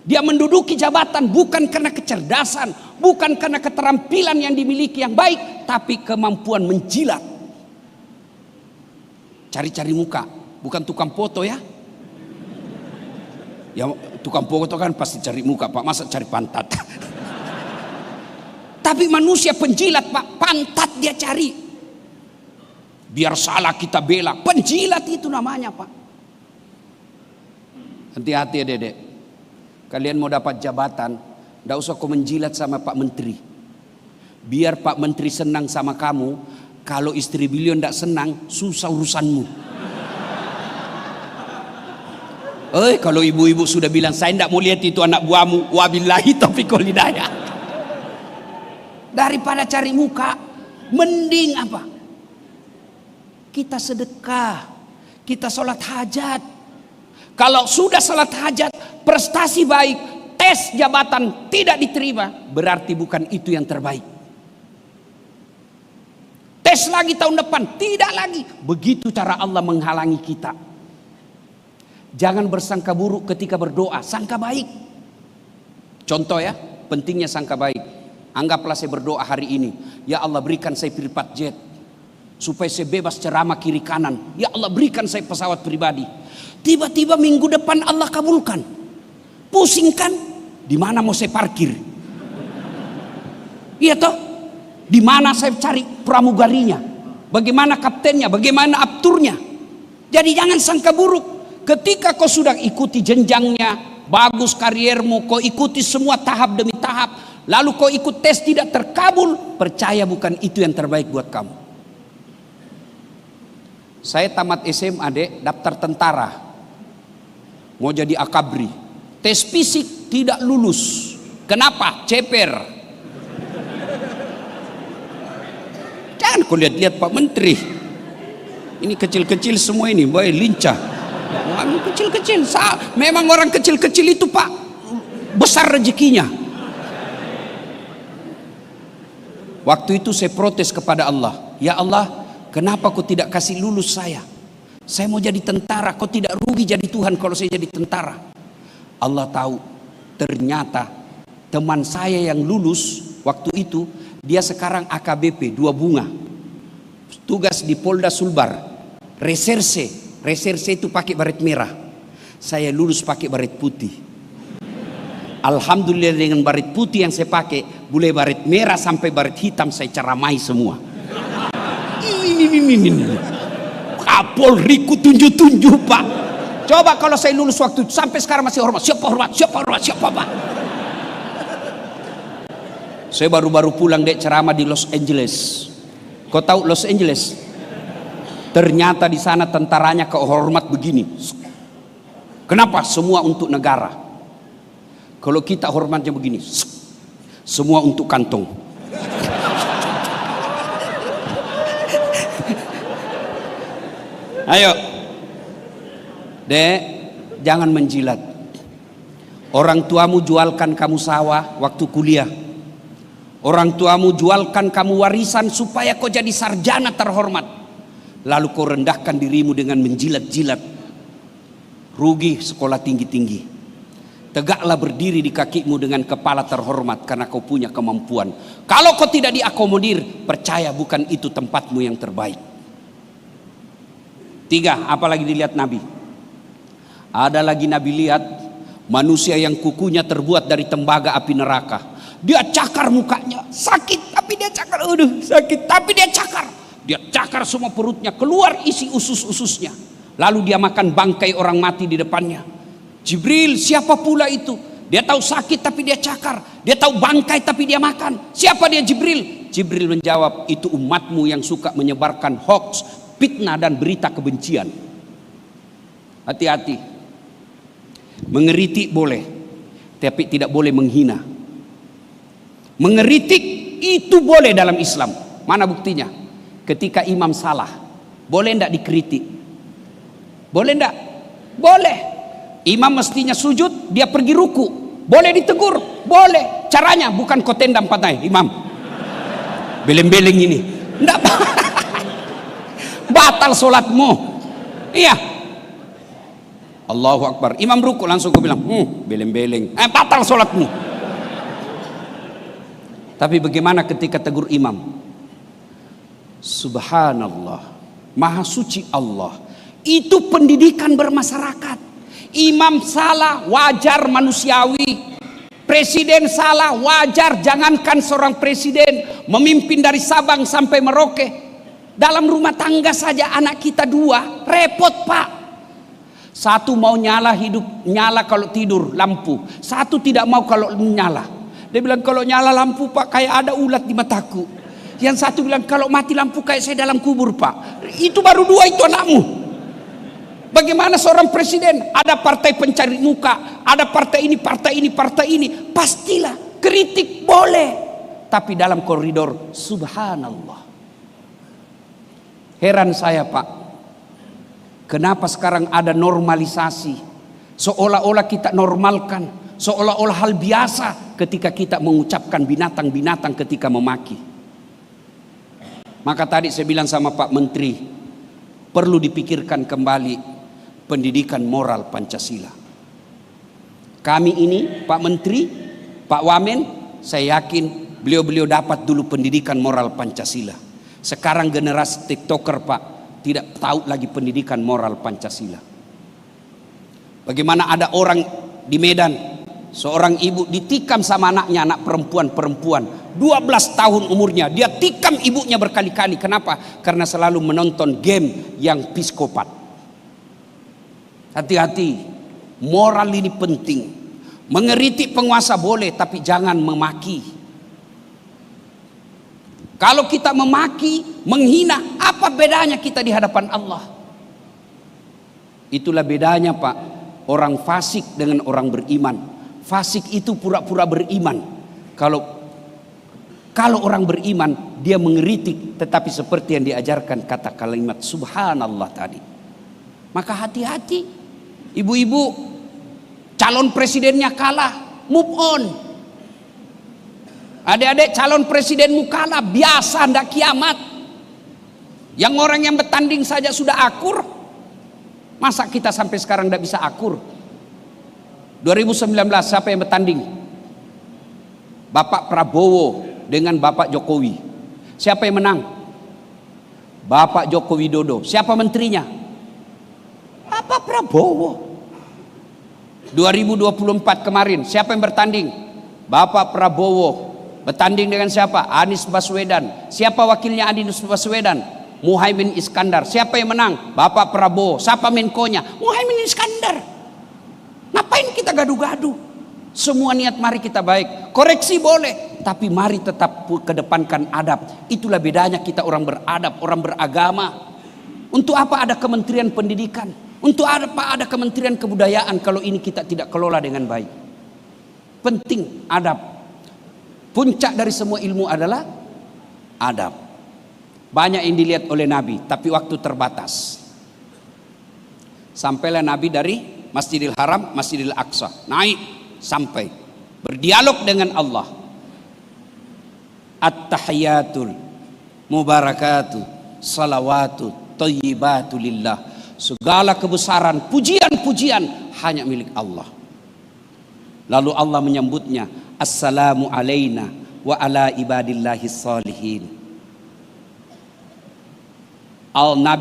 Dia menduduki jabatan bukan karena kecerdasan, bukan karena keterampilan yang dimiliki yang baik, tapi kemampuan menjilat. Cari-cari muka, bukan tukang foto ya. Ya tukang foto kan pasti cari muka Pak, masa cari pantat. Tapi manusia penjilat Pak, pantat dia cari. Biar salah kita bela. Penjilat itu namanya Pak. Hati-hati ya dedek. Kalian mau dapat jabatan, tidak usah kau menjilat sama Pak Menteri. Biar Pak Menteri senang sama kamu. Kalau istri beliau tidak senang, susah urusanmu. Kalau ibu-ibu sudah bilang saya tidak mau lihat itu anak buahmu, wabillahi taufiq wal hidayah. Daripada cari muka, mending apa? Kita sedekah, kita sholat hajat. Kalau sudah sholat hajat, prestasi baik, tes jabatan tidak diterima, berarti bukan itu yang terbaik. Tes lagi tahun depan, tidak lagi. Begitu cara Allah menghalangi kita. Jangan bersangka buruk ketika berdoa, sangka baik. Contoh ya, pentingnya sangka baik. Anggaplah saya berdoa hari ini, ya Allah berikan saya privat jet, supaya saya bebas ceramah kiri kanan. Ya Allah berikan saya pesawat pribadi. Tiba-tiba minggu depan Allah kabulkan. Pusing kan? Di mana mau saya parkir? Iya toh? Di mana saya cari pramugarinya? Bagaimana kaptennya? Bagaimana apturnya? Jadi jangan sangka buruk. Ketika kau sudah ikuti jenjangnya, bagus kariermu, kau ikuti semua tahap demi tahap, lalu kau ikut tes tidak terkabul, percaya bukan itu yang terbaik buat kamu. Saya tamat SMA dek, daftar tentara, mau jadi akabri, tes fisik tidak lulus. Kenapa? Ceper. Jangan kau lihat-lihat Pak Menteri, ini kecil-kecil semua ini, boy lincah. Orang kecil-kecil, memang orang kecil-kecil itu Pak besar rezekinya. Waktu itu saya protes kepada Allah, ya Allah, kenapa kau tidak kasih lulus saya? Saya mau jadi tentara, kau tidak rugi jadi Tuhan kalau saya jadi tentara. Allah tahu, ternyata teman saya yang lulus waktu itu, dia sekarang AKBP 2 bunga. Tugas di Polda Sulbar, reserse. Reserse itu pakai baret merah. Saya lulus pakai baret putih. Alhamdulillah dengan baret putih yang saya pakai, boleh baret merah sampai baret hitam saya ceramai semua. Ini. Kapolri ku tunjuk-tunjuk Pak. Coba kalau saya lulus waktu itu, sampai sekarang masih hormat. Siapa Pak? Saya baru-baru pulang dek ceramah di Los Angeles. Kau tahu Los Angeles? Ternyata di sana tentaranya kehormat begini. Kenapa? Semua untuk negara. Kalau kita hormatnya begini, semua untuk kantong. Ayo, Dek, jangan menjilat. Orang tuamu jualkan kamu sawah waktu kuliah. Orang tuamu jualkan kamu warisan supaya kau jadi sarjana terhormat. Lalu kau rendahkan dirimu dengan menjilat-jilat. Rugi sekolah tinggi-tinggi. Tegaklah berdiri di kakimu dengan kepala terhormat karena kau punya kemampuan. Kalau kau tidak diakomodir, percaya bukan itu tempatmu yang terbaik. 3, apalagi dilihat Nabi. Ada lagi Nabi lihat manusia yang kukunya terbuat dari tembaga api neraka. Dia cakar mukanya, sakit tapi dia cakar, aduh sakit tapi dia cakar. Dia cakar semua perutnya, keluar isi usus-ususnya. Lalu dia makan bangkai orang mati di depannya. Jibril, siapa pula itu? Dia tahu sakit tapi dia cakar. Dia tahu bangkai tapi dia makan. Siapa dia Jibril? Jibril menjawab, itu umatmu yang suka menyebarkan hoax, fitnah dan berita kebencian. Hati-hati. Mengeritik boleh, tapi tidak boleh menghina. Mengeritik itu boleh dalam Islam. Mana buktinya? Ketika imam salah, boleh enggak dikritik? Boleh enggak? Boleh. Imam mestinya sujud, dia pergi ruku. Boleh ditegur? Boleh. Caranya bukan kau tendang pantai, imam. Beleng-beleng ini. Enggak. Batal solatmu. Iya. Allahu Akbar. Imam ruku langsung kau bilang, beleng-beleng. Batal solatmu. Tapi bagaimana ketika tegur imam? Subhanallah, Maha suci Allah. Itu pendidikan bermasyarakat. Imam salah, wajar, manusiawi. Presiden salah, wajar. Jangankan seorang presiden memimpin dari Sabang sampai Merauke. Dalam rumah tangga saja anak kita 2, repot Pak. Satu mau nyala nyala kalau tidur lampu. Satu tidak mau kalau nyala. Dia bilang kalau nyala lampu Pak kayak ada ulat di mataku. Yang satu bilang kalau mati lampu kayak saya dalam kubur Pak. Itu baru 2 itu anakmu. Bagaimana seorang presiden? Ada partai pencari muka, ada partai ini, partai ini, partai ini. Pastilah kritik boleh, tapi dalam koridor subhanallah. Heran saya Pak, kenapa sekarang ada normalisasi? Seolah-olah kita normalkan, seolah-olah hal biasa ketika kita mengucapkan binatang-binatang ketika memaki. Maka tadi saya bilang sama Pak Menteri, perlu dipikirkan kembali pendidikan moral Pancasila. Kami ini, Pak Menteri, Pak Wamen, saya yakin beliau-beliau dapat dulu pendidikan moral Pancasila. Sekarang generasi TikToker Pak, tidak tahu lagi pendidikan moral Pancasila. Bagaimana ada orang di Medan, seorang ibu ditikam sama anaknya, anak perempuan, 12 tahun umurnya. Dia tikam ibunya berkali-kali. Kenapa? Karena selalu menonton game yang psikopat. Hati-hati, moral ini penting. Mengeritik penguasa boleh, tapi jangan memaki. Kalau kita memaki, menghina, apa bedanya kita di hadapan Allah? Itulah bedanya Pak, orang fasik dengan orang beriman. Fasik itu pura-pura beriman. Kalau orang beriman, dia mengeritik, tetapi seperti yang diajarkan kata kalimat subhanallah tadi. Maka hati-hati, ibu-ibu, calon presidennya kalah, move on. Adik-adik, calon presidenmu kalah, biasa, ndak kiamat. Yang orang yang bertanding saja sudah akur, masa kita sampai sekarang ndak bisa akur? 2019 siapa yang bertanding? Bapak Prabowo dengan Bapak Jokowi. Siapa yang menang? Bapak Joko Widodo. Siapa menterinya? Bapak Prabowo. 2024 kemarin siapa yang bertanding? Bapak Prabowo. Bertanding dengan siapa? Anies Baswedan. Siapa wakilnya Anies Baswedan? Muhaimin Iskandar. Siapa yang menang? Bapak Prabowo. Siapa menkonya? Muhaimin Iskandar. Ngapain kita gaduh-gaduh? Semua niat mari kita baik. Koreksi boleh, tapi mari tetap kedepankan adab. Itulah bedanya kita orang beradab, orang beragama. Untuk apa ada Kementerian Pendidikan? Untuk apa ada Kementerian Kebudayaan kalau ini kita tidak kelola dengan baik? Penting adab. Puncak dari semua ilmu adalah adab. Banyak yang dilihat oleh Nabi, tapi waktu terbatas. Sampailah Nabi dari Masjidil Haram, Masjidil Aqsa, naik sampai berdialog dengan Allah. At-tahiyatul mubarakatuh salawatu thayyibatu lillah. Segala kebesaran, pujian-pujian hanya milik Allah. Lalu Allah menyambutnya, assalamu alaina wa ala ibadillahi salihin. Allah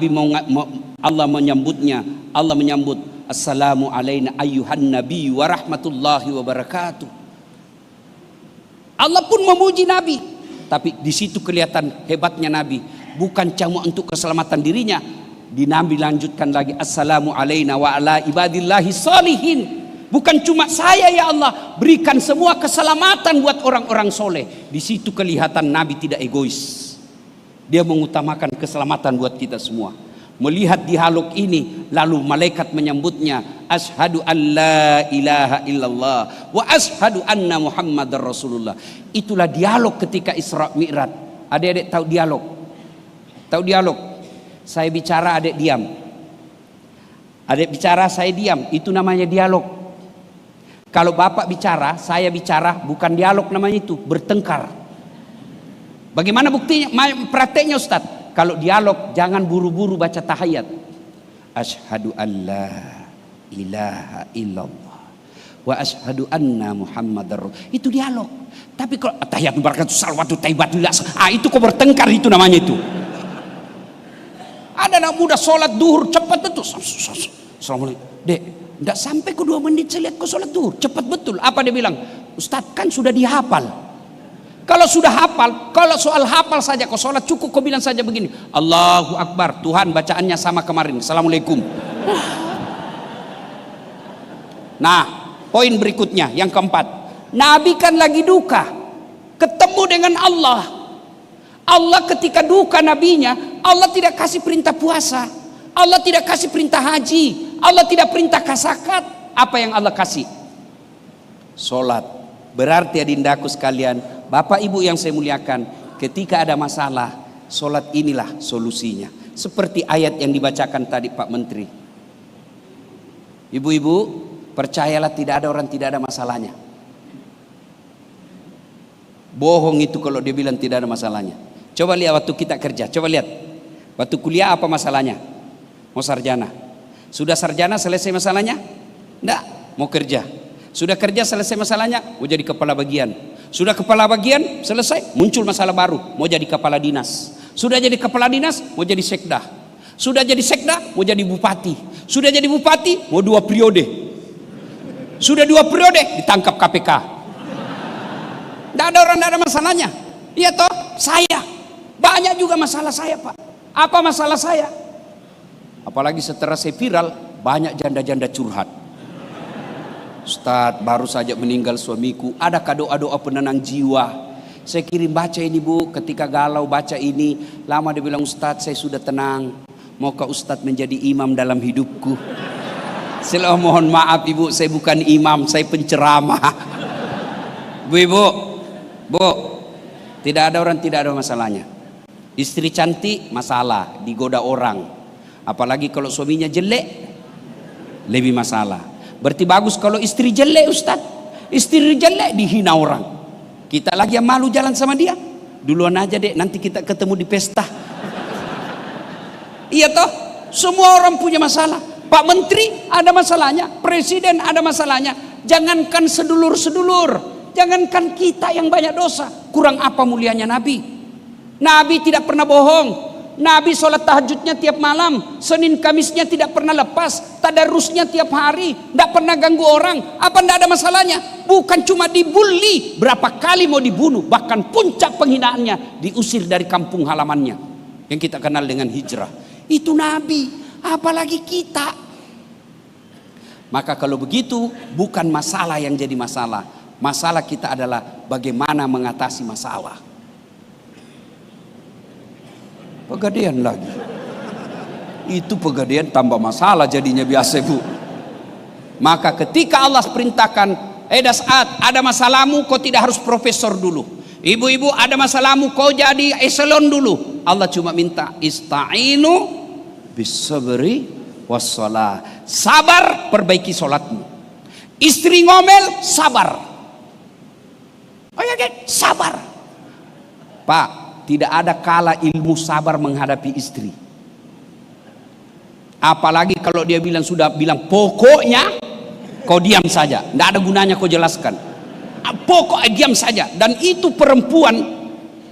menyambut assalamu alaina ayyuhan nabi wa rahmatullahi wa barakatuh. Allah pun memuji Nabi, tapi di situ kelihatan hebatnya Nabi. Bukan cuma untuk keselamatan dirinya, di Nabi lanjutkan lagi assalamu alaina wa ala ibadillahi salihin. Bukan cuma saya ya Allah, berikan semua keselamatan buat orang-orang soleh. Di situ kelihatan Nabi tidak egois. Dia mengutamakan keselamatan buat kita semua. Melihat dialog ini, lalu malaikat menyambutnya, asyhadu an la ilaha illallah wa asyhadu anna muhammadar rasulullah. Itulah dialog ketika Isra Mi'raj. Adik-adik tahu dialog? Tahu dialog? Saya bicara, adik diam. Adik bicara, saya diam. Itu namanya dialog. Kalau bapak bicara, saya bicara, bukan dialog namanya itu, bertengkar. Bagaimana buktinya? Prakteknya Ustaz. Kalau dialog, jangan buru-buru baca tahiyat. Asyhadu an la ilaha illallah wa asyhadu anna muhammadar rasulullah. Itu dialog. Tapi kalau tahiyat barakatuh salawatu thayyibatullah, itu kok bertengkar, itu namanya itu. Ada anak muda sholat duhur cepat betul. Assalamualaikum. Dek, tidak sampai ke 2 menit saya lihat kau sholat duhur cepat betul. Apa dia bilang? Ustaz, kan sudah dihafal. Kalau sudah hafal, kalau soal hafal saja kau sholat cukup kau bilang saja begini, Allahu Akbar, Tuhan bacaannya sama kemarin, Assalamualaikum. Nah, poin berikutnya yang keempat, Nabi kan lagi duka, ketemu dengan Allah. Allah ketika duka nabinya, Allah tidak kasih perintah puasa, Allah tidak kasih perintah haji, Allah tidak perintah zakat. Apa yang Allah kasih? Sholat. Berarti adindaku sekalian, Bapak Ibu yang saya muliakan, ketika ada masalah, sholat inilah solusinya. Seperti ayat yang dibacakan tadi Pak Menteri. Ibu-ibu, percayalah tidak ada orang tidak ada masalahnya. Bohong itu kalau dia bilang tidak ada masalahnya. Coba lihat waktu kita kerja, coba lihat. Waktu kuliah apa masalahnya? Mau sarjana. Sudah sarjana selesai masalahnya? Enggak, mau kerja. Sudah kerja selesai masalahnya, mau jadi kepala bagian. Sudah kepala bagian selesai, muncul masalah baru, mau jadi kepala dinas. Sudah jadi kepala dinas, mau jadi sekda. Sudah jadi sekda, mau jadi bupati. Sudah jadi bupati, mau 2 periode. Sudah 2 periode, ditangkap KPK. Tidak ada orang, tidak ada masalahnya. Iya toh, saya banyak juga masalah saya Pak. Apa masalah saya? Apalagi setelah saya viral, banyak janda-janda curhat. Ustaz, baru saja meninggal suamiku, adakah doa-doa penenang jiwa? Saya kirim baca ini Bu, ketika galau baca ini, lama dia bilang, Ustaz saya sudah tenang, maukah Ustaz menjadi imam dalam hidupku? Saya mohon maaf Ibu, saya bukan imam, saya penceramah. Bu, tidak ada orang tidak ada masalahnya. Istri cantik masalah, digoda orang. Apalagi kalau suaminya jelek, lebih masalah. Berarti bagus kalau istri jelek Ustaz. Istri jelek dihina orang. Kita lagi yang malu jalan sama dia. Duluan aja dek, nanti kita ketemu di pesta. Iya toh? Semua orang punya masalah. Pak Menteri ada masalahnya, Presiden ada masalahnya. Jangankan sedulur-sedulur, jangankan kita yang banyak dosa. Kurang apa mulianya Nabi? Nabi tidak pernah bohong. Nabi sholat tahajudnya tiap malam, Senin Kamisnya tidak pernah lepas, tadarusnya tiap hari, tidak pernah ganggu orang. Apa tidak ada masalahnya? Bukan cuma dibully, berapa kali mau dibunuh, bahkan puncak penghinaannya diusir dari kampung halamannya yang kita kenal dengan hijrah. Itu Nabi, apalagi kita. Maka kalau begitu, bukan masalah yang jadi masalah. Masalah kita adalah bagaimana mengatasi masalah. Pegadaian lagi. Itu pegadaian tambah masalah jadinya biasa, Bu. Maka ketika Allah perintahkan, Das'at, ada masalahmu kau tidak harus profesor dulu. Ibu-ibu, ada masalahmu kau jadi eselon dulu. Allah cuma minta ista'inu bisabri wassalah. Sabar, perbaiki sholatmu. Istri ngomel, sabar. Oh ya, sabar. Pak, tidak ada kala ilmu sabar menghadapi istri. Apalagi kalau dia sudah bilang pokoknya, kau diam saja. Tidak ada gunanya kau jelaskan. Pokoknya diam saja. Dan itu perempuan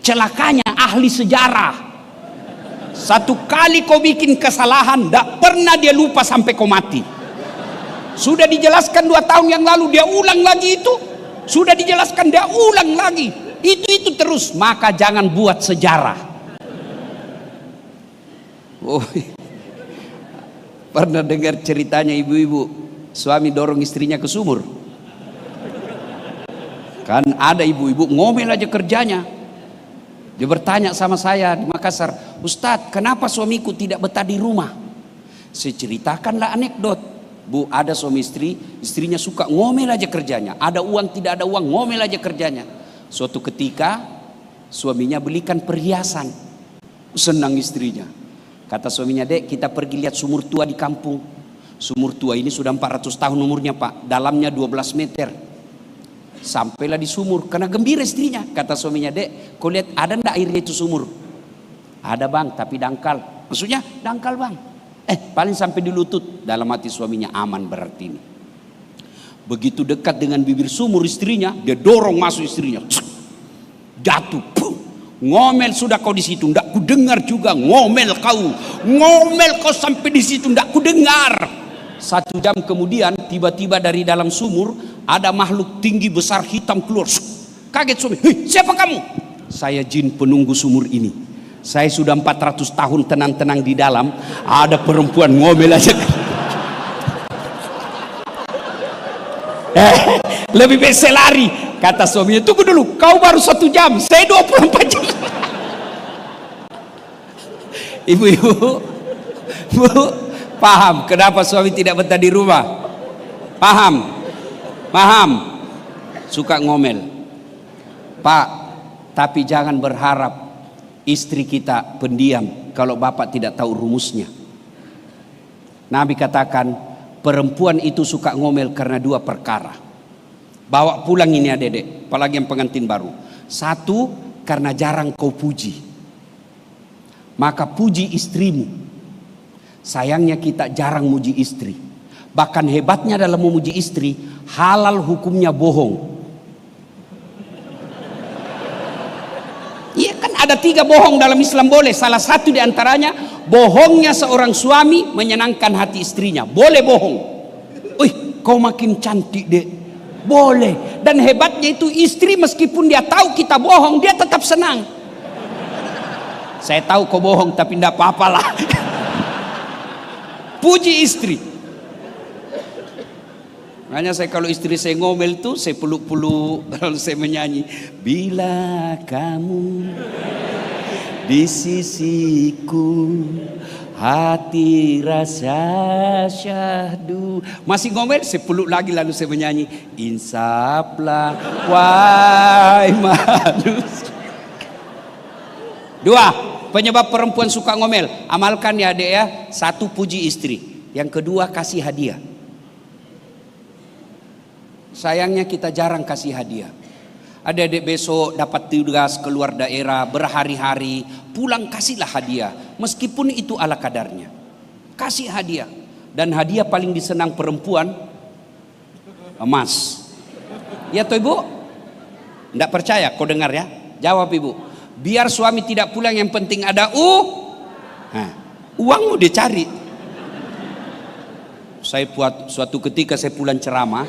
celakanya ahli sejarah. Satu kali kau bikin kesalahan, tidak pernah dia lupa sampai kau mati. Sudah dijelaskan 2 tahun yang lalu, dia ulang lagi itu. Sudah dijelaskan, dia ulang lagi. Itu terus. Maka jangan buat sejarah. Oh, pernah dengar ceritanya ibu-ibu, suami dorong istrinya ke sumur. Kan ada ibu-ibu ngomel aja kerjanya. Dia bertanya sama saya di Makassar, Ustadz, kenapa suamiku tidak betah di rumah? Saya ceritakanlah anekdot. Bu, ada suami istri, istrinya suka ngomel aja kerjanya. Ada uang, tidak ada uang, ngomel aja kerjanya. Suatu ketika suaminya belikan perhiasan. Senang istrinya. Kata suaminya, Dek, kita pergi lihat sumur tua di kampung. Sumur tua ini sudah 400 tahun umurnya, Pak. Dalamnya 12 meter. Sampailah di sumur, karena gembira istrinya. Kata suaminya, Dek, kau lihat ada ndak airnya itu sumur? Ada, Bang, tapi dangkal. Maksudnya dangkal, Bang. Paling sampai di lutut. Dalam hati suaminya, aman berarti ini. Begitu dekat dengan bibir sumur istrinya, dia dorong masuk istrinya. Jatuh. Ngomel sudah kau di situ, ndak ku dengar juga. Ngomel kau sampai di situ, ndak ku dengar. 1 jam kemudian tiba-tiba dari dalam sumur ada makhluk tinggi besar hitam keluar. Kaget suami, siapa kamu? Saya jin penunggu sumur ini. Saya sudah 400 tahun tenang-tenang di dalam. Ada perempuan ngomel aja. Lebih baik saya lari. Kata suaminya, tunggu dulu, kau baru 1 jam, saya 24 jam. Ibu-ibu, Bu, paham kenapa suami tidak betah di rumah? Paham? Suka ngomel. Pak, tapi jangan berharap istri kita pendiam kalau bapak tidak tahu rumusnya. Nabi katakan, perempuan itu suka ngomel karena 2 perkara. Bawa pulang ini adek-adek, apalagi yang pengantin baru. 1, karena jarang kau puji. Maka puji istrimu. Sayangnya kita jarang muji istri. Bahkan hebatnya dalam memuji istri, halal hukumnya bohong. Iya kan ada 3 bohong dalam Islam boleh. Salah satu diantaranya, bohongnya seorang suami menyenangkan hati istrinya. Boleh bohong. Wih, kau makin cantik dek. Boleh. Dan hebatnya itu istri meskipun dia tahu kita bohong, dia tetap senang. Saya tahu kau bohong tapi tidak apa-apalah. Puji istri. Makanya saya kalau istri saya ngomel tuh saya peluk-peluk lalu saya menyanyi, bila kamu di sisiku hati rasa syahdu. Masih ngomel saya peluk lagi lalu saya menyanyi, insaflah wahai manusia. 2, penyebab perempuan suka ngomel. Amalkan ya adek ya. 1, puji istri. Yang kedua, kasih hadiah. Sayangnya kita jarang kasih hadiah. Adik-adik besok dapat tugas keluar daerah berhari-hari, pulang kasihlah hadiah. Meskipun itu ala kadarnya. Kasih hadiah. Dan hadiah paling disenang perempuan, emas. Ya toh ibu? Tidak percaya? Kau dengar ya? Jawab ibu. Biar suami tidak pulang yang penting ada uang mau dicari. Saya buat suatu ketika saya pulang ceramah,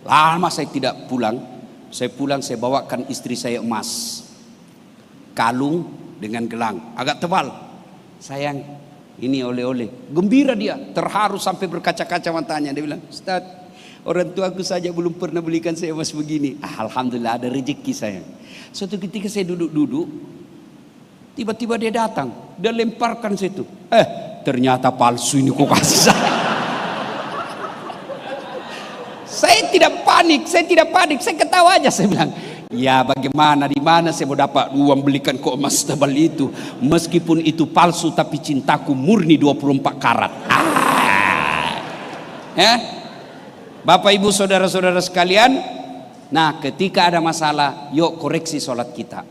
lama saya tidak pulang. Saya pulang saya bawakan istri saya emas, kalung dengan gelang agak tebal. Sayang, ini oleh-oleh. Gembira dia, terharu sampai berkaca-kaca matanya. Dia bilang, Ustaz, Orang tuaku saja belum pernah belikan saya emas begini. Alhamdulillah ada rezeki saya. Suatu ketika saya duduk-duduk, tiba-tiba dia datang, dia lemparkan situ. Ternyata palsu ini kok kasih saya. Saya tidak panik, saya ketawa aja, saya bilang, ya bagaimana, di mana saya mau dapat uang belikan kok emas tebal itu. Meskipun itu palsu tapi cintaku murni 24 karat. Ya, Bapak Ibu saudara-saudara sekalian, nah ketika ada masalah, yuk koreksi sholat kita.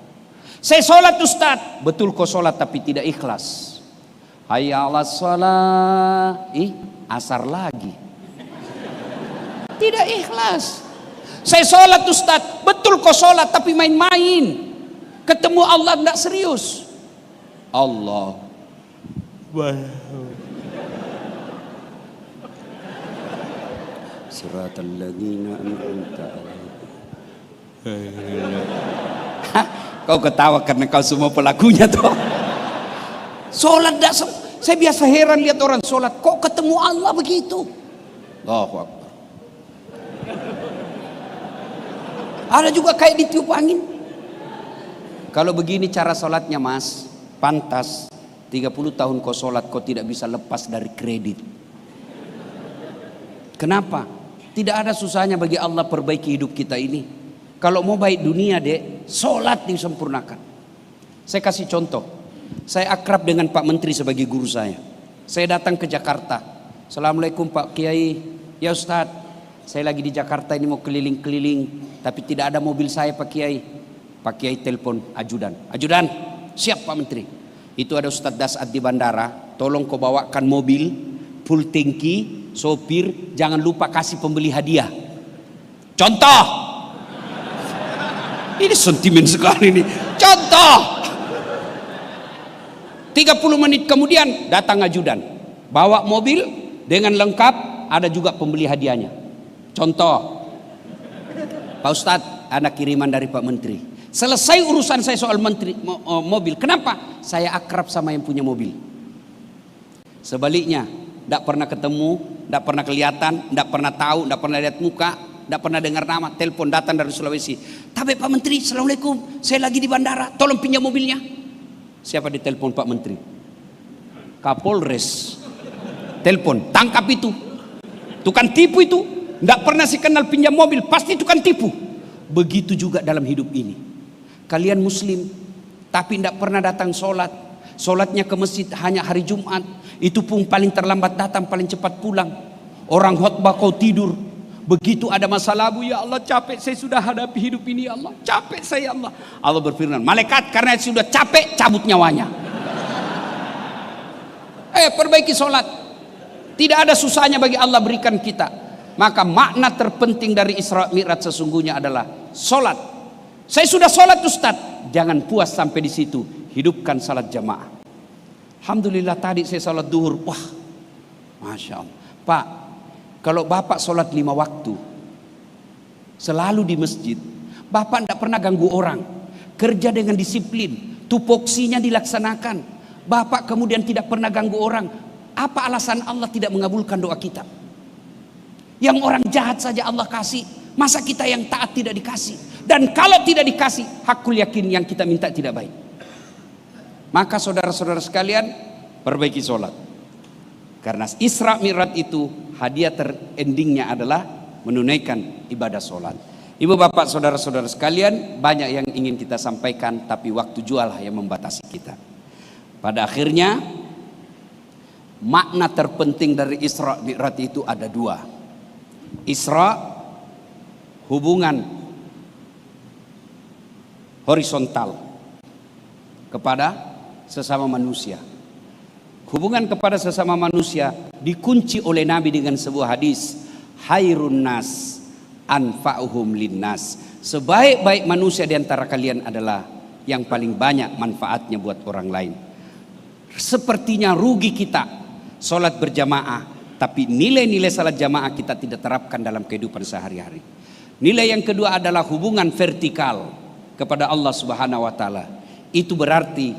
Saya sholat Ustaz, betul kok sholat tapi tidak ikhlas. Hayya 'alas sholat, asar lagi. Tidak ikhlas. Saya sholat Ustaz, betul kok sholat tapi main-main. Ketemu Allah tidak serius. Allah. Siratal ladzina an'amta 'alaihim. Kau ketawa karena kau semua pelakunya toh. Sholat tidak, saya biasa heran lihat orang sholat, kok ketemu Allah begitu. Allahu Akbar. Ada juga kayak ditiup angin. Kalau begini cara sholatnya mas, pantas 30 tahun kau sholat kau tidak bisa lepas dari kredit. Kenapa? Tidak ada susahnya bagi Allah perbaiki hidup kita ini. Kalau mau baik dunia dek, sholat disempurnakan. Saya kasih contoh. Saya akrab dengan Pak Menteri sebagai guru saya. Saya datang ke Jakarta. Assalamualaikum Pak Kiai. Ya Ustadz, saya lagi di Jakarta ini mau keliling-keliling, tapi tidak ada mobil saya Pak Kiai. Pak Kiai telepon ajudan. Ajudan, siap Pak Menteri. Itu ada Ustadz Dasad di bandara. Tolong kau bawakan mobil, full tangki, sopir, jangan lupa kasih pembeli hadiah. Contoh. Ini sentimen sekali nih. Contoh. 30 menit kemudian datang ajudan. Bawa mobil dengan lengkap, ada juga pembeli hadiahnya. Contoh. Pak Ustadz, ada kiriman dari Pak Menteri. Selesai urusan saya soal mobil. Kenapa? Saya akrab sama yang punya mobil. Sebaliknya, tidak pernah ketemu, tidak pernah kelihatan, tidak pernah tahu, tidak pernah lihat muka, tidak pernah dengar nama. Telepon datang dari Sulawesi. Tapi Pak Menteri, Assalamualaikum, saya lagi di bandara, tolong pinjam mobilnya. Siapa ditelepon Pak Menteri? Kapolres. Telepon, tangkap itu. Tukang tipu itu. Tidak pernah sih kenal pinjam mobil, pasti tukang tipu. Begitu juga dalam hidup ini. Kalian muslim, tapi tidak pernah datang sholat. Sholatnya ke masjid hanya hari Jumat. Itu pun paling terlambat datang, paling cepat pulang. Orang khutbah kau tidur. Begitu ada masalah, ya Allah capek saya sudah hadapi hidup ini, ya Allah capek saya, ya Allah. Allah berfirman, malaikat karena sudah capek cabut nyawanya. Perbaiki sholat. Tidak ada susahnya bagi Allah berikan kita. Maka makna terpenting dari Isra Mi'raj sesungguhnya adalah sholat. Saya sudah sholat Ustaz, jangan puas sampai di situ, hidupkan salat jamaah. Alhamdulillah tadi saya sholat duhur, wah, masya Allah. Pak, kalau Bapak sholat 5 waktu, selalu di masjid, Bapak tidak pernah ganggu orang, kerja dengan disiplin, tupoksinya dilaksanakan, Bapak kemudian tidak pernah ganggu orang. Apa alasan Allah tidak mengabulkan doa kita? Yang orang jahat saja Allah kasih, masa kita yang taat tidak dikasih? Dan kalau tidak dikasih, hakul yakin yang kita minta tidak baik. Maka saudara-saudara sekalian, perbaiki sholat. Karena Isra Mi'raj itu hadiah terendingnya adalah menunaikan ibadah sholat. Ibu bapak saudara-saudara sekalian, banyak yang ingin kita sampaikan, tapi waktu jualah yang membatasi kita. Pada akhirnya, makna terpenting dari Isra Mi'raj itu ada 2. Isra, hubungan horizontal kepada sesama manusia. Hubungan kepada sesama manusia dikunci oleh Nabi dengan sebuah hadis, Hairun nas anfa'uhum linnas. Sebaik-baik manusia di antara kalian adalah yang paling banyak manfaatnya buat orang lain. Sepertinya rugi kita sholat berjamaah, tapi nilai-nilai salat jamaah kita tidak terapkan dalam kehidupan sehari-hari. Nilai yang kedua adalah hubungan vertikal kepada Allah Subhanahu wa taala. Itu berarti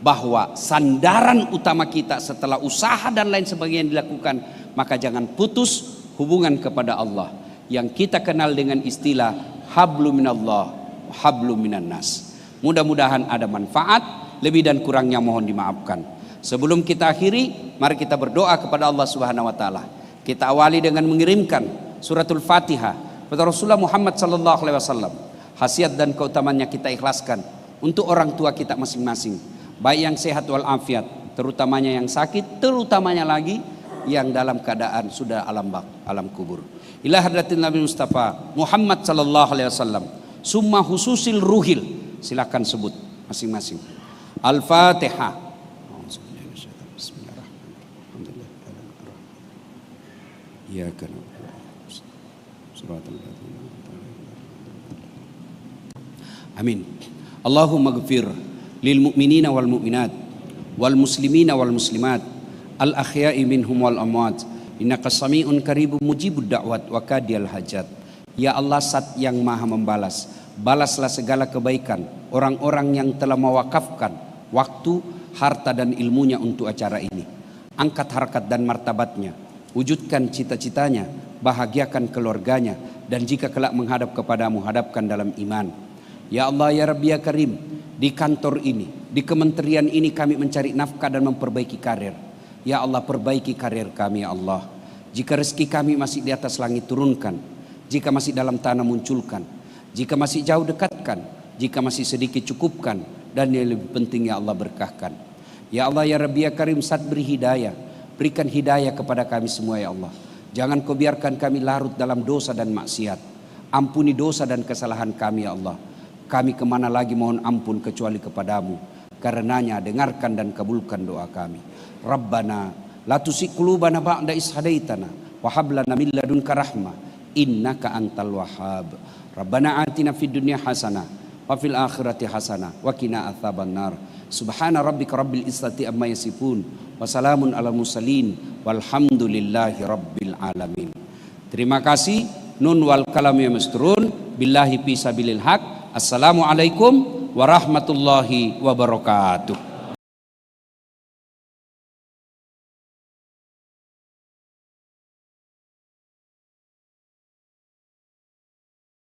bahwa sandaran utama kita setelah usaha dan lain sebagainya dilakukan, maka jangan putus hubungan kepada Allah. yang kita kenal dengan istilah hablum minallah, hablum minan nas. Mudah-mudahan ada manfaat, lebih dan kurangnya mohon dimaafkan. Sebelum kita akhiri, mari kita berdoa kepada Allah Subhanahu wa taala. Kita awali dengan mengirimkan suratul Fatihah kepada Rasulullah Muhammad sallallahu alaihi wasallam. Khasiat dan keutamanya kita ikhlaskan untuk orang tua kita masing-masing, baik yang sehat walafiat, terutamanya yang sakit, terutamanya lagi yang dalam keadaan sudah alam kubur. Ila hadratin Nabi Mustafa Muhammad sallallahu alaihi wasallam, summa khususil ruhil, silakan sebut masing-masing. Al-Fatihah. Amin. Allahumma ghfir lil mu'minina wal mu'minat wal muslimina wal muslimat al ahya'i minhum wal amwat innaka sami'un qaribun mujibud da'wat wa kadiyal hajat. Ya Allah, Zat yang Maha membalas, balaslah segala kebaikan orang-orang yang telah mewakafkan waktu, harta dan ilmunya untuk acara ini. Angkat harkat dan martabatnya, wujudkan cita-citanya, bahagiakan keluarganya, dan jika kelak menghadap kepadamu, hadapkan dalam iman. Ya Allah, ya Rabbi, ya Karim, di kantor ini, di kementerian ini kami mencari nafkah dan memperbaiki karir. Ya Allah, perbaiki karir kami ya Allah. Jika rezeki kami masih di atas langit, turunkan. Jika masih dalam tanah, munculkan. Jika masih jauh, dekatkan. Jika masih sedikit, cukupkan. Dan yang lebih penting ya Allah, berkahkan. Ya Allah, ya Rabbi, ya Karim, saat beri hidayah, berikan hidayah kepada kami semua ya Allah. Jangan kau biarkan kami larut dalam dosa dan maksiat. Ampuni dosa dan kesalahan kami ya Allah. Kami kemana lagi mohon ampun kecuali kepadamu. Karenanya dengarkan dan kabulkan doa kami. Rabbana la tuzigh qulubana ba'da idh hadaitana wa hab lana min ladunka rahmah innaka antal wahhab. Rabbana atina fid dunya hasanah wa fil akhirati hasanah wa qina adzabannar. Subhana rabbika rabbil izzati amma yasifun wa salamun alal mursalin walhamdulillahi rabbil alamin. Terima kasih. Nun wal kalam ya masturun billahi fi sabilil haq. Assalamualaikum warahmatullahi wabarakatuh.